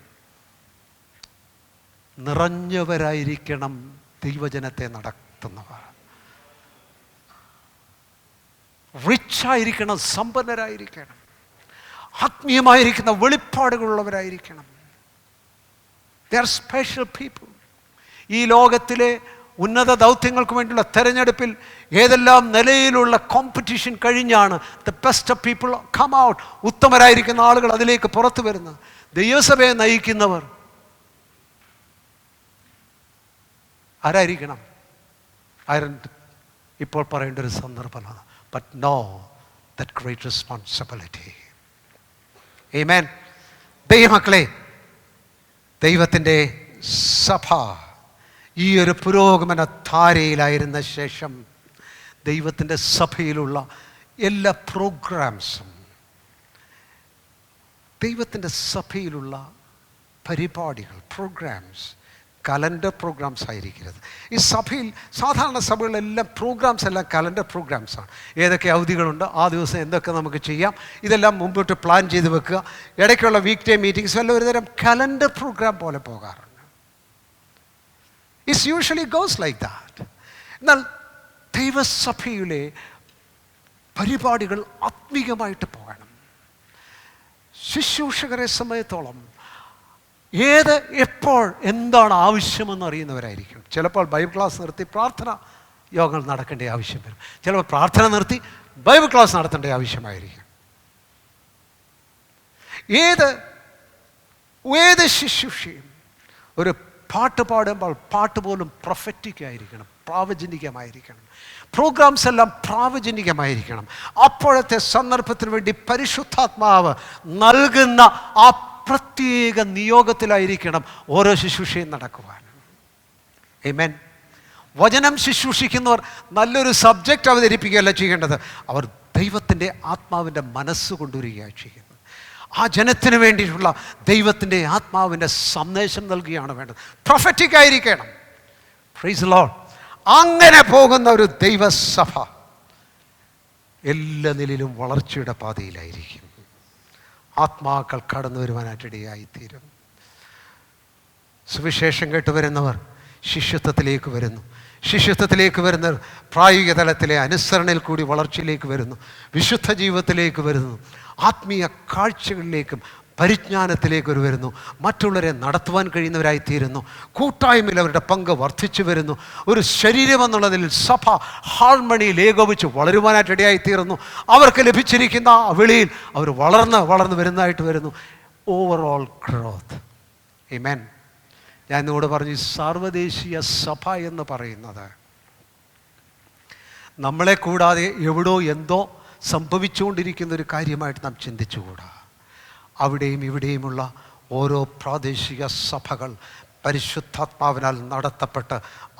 നിറഞ്ഞവരായിരിക്കണം ദൈവജനത്തെ നടത്തുന്നവർ. റിച്ചായിരിക്കണം, സമ്പന്നരായിരിക്കണം, ആത്മീയമായിരിക്കുന്ന വെളിപ്പാടുകളുള്ളവരായിരിക്കണം. They are special people. ഈ ലോകത്തിലെ ഉന്നത ദൗത്യങ്ങൾക്ക് വേണ്ടിയുള്ള തെരഞ്ഞെടുപ്പിൽ ഏതെല്ലാം നിലയിലുള്ള കോമ്പറ്റീഷൻ കഴിഞ്ഞാണ് the best of people come out. ഉത്തമരായിരിക്കുന്ന ആളുകൾ അതിലേക്ക് പുറത്തു വരുന്നത്. ദൈവസഭയെ നയിക്കുന്നവർ ആരായിരിക്കണം? ഇപ്പോൾ പറയേണ്ട ഒരു സന്ദർഭമാണ്. But know that great responsibility. ആമേൻ. ദൈവമക്കളെ, ദൈവത്തിൻ്റെ സഭ ഈ ഒരു പുരോഗമന ധാരയിലായിരുന്ന ശേഷം ദൈവത്തിൻ്റെ സഭയിലുള്ള എല്ലാ പ്രോഗ്രാംസും, ദൈവത്തിൻ്റെ സഭയിലുള്ള പരിപാടികൾ, പ്രോഗ്രാംസ് കലണ്ടർ പ്രോഗ്രാംസ് ആയിരിക്കരുത്. ഈ സഭയിൽ സാധാരണ സഭകളിലെല്ലാം പ്രോഗ്രാംസ് എല്ലാം കലണ്ടർ പ്രോഗ്രാംസാണ്. ഏതൊക്കെ അവധികളുണ്ട്, ആ ദിവസം എന്തൊക്കെ നമുക്ക് ചെയ്യാം, ഇതെല്ലാം മുമ്പോട്ട് പ്ലാൻ ചെയ്ത് വെക്കുക. ഇടയ്ക്കുള്ള വീക്ക് ഡേ മീറ്റിംഗ്സ് എല്ലാം ഒരുതരം കലണ്ടർ പ്രോഗ്രാം പോലെ പോകാറുണ്ട്. It's usually goes like that. എന്നാൽ ദൈവസഭയിലെ പരിപാടികൾ ആത്മീകമായിട്ട് പോകണം. ശുശ്രൂഷകരെ സമയത്തോളം എപ്പോൾ എന്താണ് ആവശ്യമെന്ന് അറിയുന്നവരായിരിക്കും. ചിലപ്പോൾ ബൈബിൾ ക്ലാസ് നിർത്തി പ്രാർത്ഥന യോഗങ്ങൾ നടക്കേണ്ട ആവശ്യം വരും. ചിലപ്പോൾ പ്രാർത്ഥന നിർത്തി ബൈബിൾ ക്ലാസ് നടത്തേണ്ട ആവശ്യമായിരിക്കും. ഏത് ശുശ്രൂഷയും ഒരു പാട്ട് പാടുമ്പോൾ പാട്ട് പോലും പ്രൊഫറ്റിക് ആയിരിക്കണം, പ്രാവചനികമായിരിക്കണം. പ്രോഗ്രാംസ് എല്ലാം പ്രാവചനികമായിരിക്കണം. അപ്പോഴത്തെ സന്ദർഭത്തിന് വേണ്ടി പരിശുദ്ധാത്മാവ് നൽകുന്ന ആ പ്രത്യേക നിയോഗത്തിലായിരിക്കണം ഓരോ ശുശ്രൂഷയും നടക്കുവാൻ. ആമേൻ. വചനം ശുശ്രൂഷിക്കുന്നവർ നല്ലൊരു സബ്ജക്റ്റ് അവതരിപ്പിക്കുകയല്ല ചെയ്യേണ്ടത്, അവർ ദൈവത്തിൻ്റെ ആത്മാവിൻ്റെ മനസ്സ് കൊണ്ടുവരികയാണ് ചെയ്യുന്നത്. ആ ജനത്തിന് വേണ്ടിയിട്ടുള്ള ദൈവത്തിൻ്റെ ആത്മാവിൻ്റെ സന്ദേശം നൽകുകയാണ് വേണ്ടത്. പ്രൊഫറ്റിക് ആയിരിക്കണം. Price the Lord. അങ്ങനെ പോകുന്ന ഒരു ദൈവസഭ എല്ലാ നിലയിലും വളർച്ചയുടെ പാതയിലായിരിക്കും. ആത്മാക്കൾ കടന്നു വരുവാനായിട്ടിടയായിത്തീരും. സുവിശേഷം കേട്ട് വരുന്നവർ ശിഷ്യത്വത്തിലേക്ക് വരുന്നു. ശിഷ്യത്വത്തിലേക്ക് വരുന്നവർ പ്രായോഗിക തലത്തിലെ അനുസരണയിൽ കൂടി വളർച്ചയിലേക്ക് വരുന്നു, വിശുദ്ധ ജീവിതത്തിലേക്ക് വരുന്നു, ആത്മീയ കാഴ്ചകളിലേക്കും പരിജ്ഞാനത്തിലേക്ക് വരുന്നു, മറ്റുള്ളവരെ നടത്തുവാൻ കഴിയുന്നവരായിത്തീരുന്നു. കൂട്ടായ്മയിൽ അവരുടെ പങ്ക് വർദ്ധിച്ചു വരുന്നു. ഒരു ശരീരം എന്നുള്ളതിൽ സഭ ഹാർമണിയിൽ ഏകോപിച്ച് വളരുവാനായിട്ടിടയായിത്തീരുന്നു. അവർക്ക് ലഭിച്ചിരിക്കുന്ന വിളിയിൽ അവർ വളർന്ന് വരുന്നതായിട്ട് വരുന്നു. Overall growth. ആമേൻ. ഞാൻ ഇന്നോട് പറഞ്ഞു, സാർവദേശീയ സഭ എന്ന് പറയുന്നത് നമ്മളെ കൂടാതെ എവിടോ എന്തോ സംഭവിച്ചുകൊണ്ടിരിക്കുന്ന ഒരു കാര്യമായിട്ട് നാം ചിന്തിച്ചുകൂടാ. അവിടെയും ഇവിടെയുമുള്ള ഓരോ പ്രാദേശിക സഭകൾ പരിശുദ്ധാത്മാവിനാൽ നടത്തപ്പെട്ട്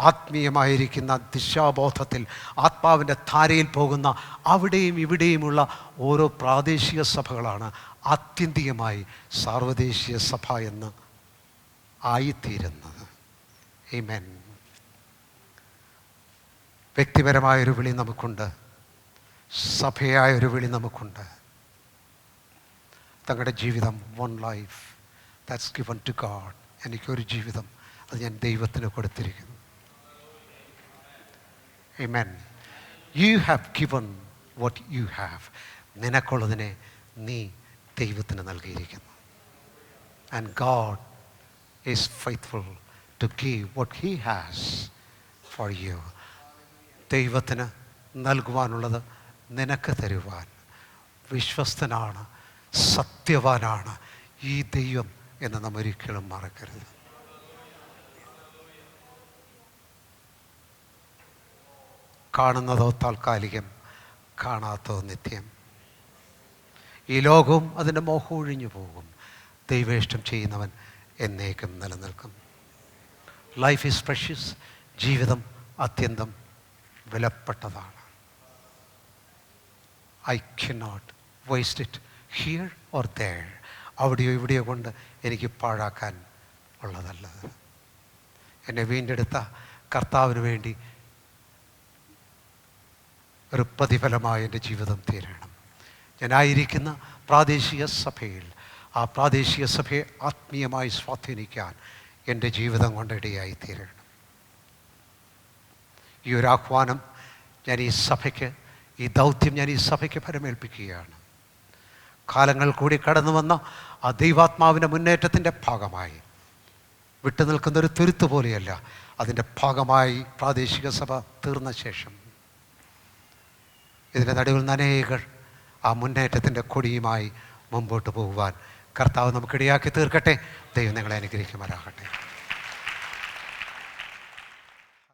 ആത്മീയമായിരിക്കുന്ന ദിശാബോധത്തിൽ ആത്മാവിൻ്റെ ധാരയിൽ പോകുന്ന അവിടെയും ഇവിടെയുമുള്ള ഓരോ പ്രാദേശിക സഭകളാണ് ആത്യന്തികമായി സാർവദേശീയ സഭ എന്ന് ആയിത്തീരുന്നത്. ആമേൻ. വ്യക്തിപരമായൊരു വിളി നമുക്കുണ്ട്, സഭയായൊരു വിളി നമുക്കുണ്ട്. തങ്ങളുടെ ജീവിതം, one life that's given to God. എനിക്കൊരു ജീവിതം, അത് ഞാൻ ദൈവത്തിന് കൊടുത്തിരിക്കുന്നു. ആമേൻ. You have given what you have. നിനക്കുള്ളതിനെ നീ ദൈവത്തിന് നൽകിയിരിക്കുന്നു. And God is faithful to give what he has for you. ദൈവത്തിന് നൽകുവാനുള്ളത് നിനക്ക് തരുവാൻ വിശ്വസ്തനാണ്, സത്യവാനാണ് ഈ ദൈവം എന്ന് നാം ഒരിക്കലും മറക്കരുത്. കാണുന്നതോ താൽക്കാലികം, കാണാത്തതോ നിത്യം. ഈ ലോകവും അതിൻ്റെ മോഹം ഒഴിഞ്ഞു പോകും. ദൈവേഷ്ടം ചെയ്യുന്നവൻ എന്നേക്കും നിലനിൽക്കും. Life is precious. ജീവിതം അത്യന്തം വിലപ്പെട്ടതാണ്. I cannot waste it here or there. അവിടെയോ ഇവിടെയോ കൊണ്ട് എനിക്ക് പാഴാക്കാൻ ഉള്ളതല്ലത്. എന്നെ വീണ്ടെടുത്ത കർത്താവിന് വേണ്ടി ഒരു പ്രതിഫലമായ എൻ്റെ ജീവിതം തീരണം. ഞാനായിരിക്കുന്ന പ്രാദേശിക സഭയിൽ ആ പ്രാദേശിക സഭയെ ആത്മീയമായി സ്വാധീനിക്കാൻ എൻ്റെ ജീവിതം കൊണ്ട് ഇടയായി തീരണം. ഈ ഒരു ആഹ്വാനം ഞാൻ ഈ സഭയ്ക്ക്, ഈ ദൗത്യം ഞാൻ ഈ സഭയ്ക്ക് ഫലമേൽപ്പിക്കുകയാണ്. കാലങ്ങൾ കൂടി കടന്നു വന്ന ആ ദൈവാത്മാവിൻ്റെ മുന്നേറ്റത്തിൻ്റെ ഭാഗമായി വിട്ടുനിൽക്കുന്നൊരു തുരുത്ത് പോലെയല്ല, അതിൻ്റെ ഭാഗമായി പ്രാദേശിക സഭ തീർന്ന ശേഷം ഇതിൻ്റെ നടുവിൽ നിന്ന് അനേകർ ആ മുന്നേറ്റത്തിൻ്റെ കൊടിയുമായി മുമ്പോട്ട് പോകുവാൻ കർത്താവ് നമുക്കിടയാക്കി തീർക്കട്ടെ. ദൈവം നിങ്ങളെ അനുഗ്രഹിക്കുമാറാകട്ടെ.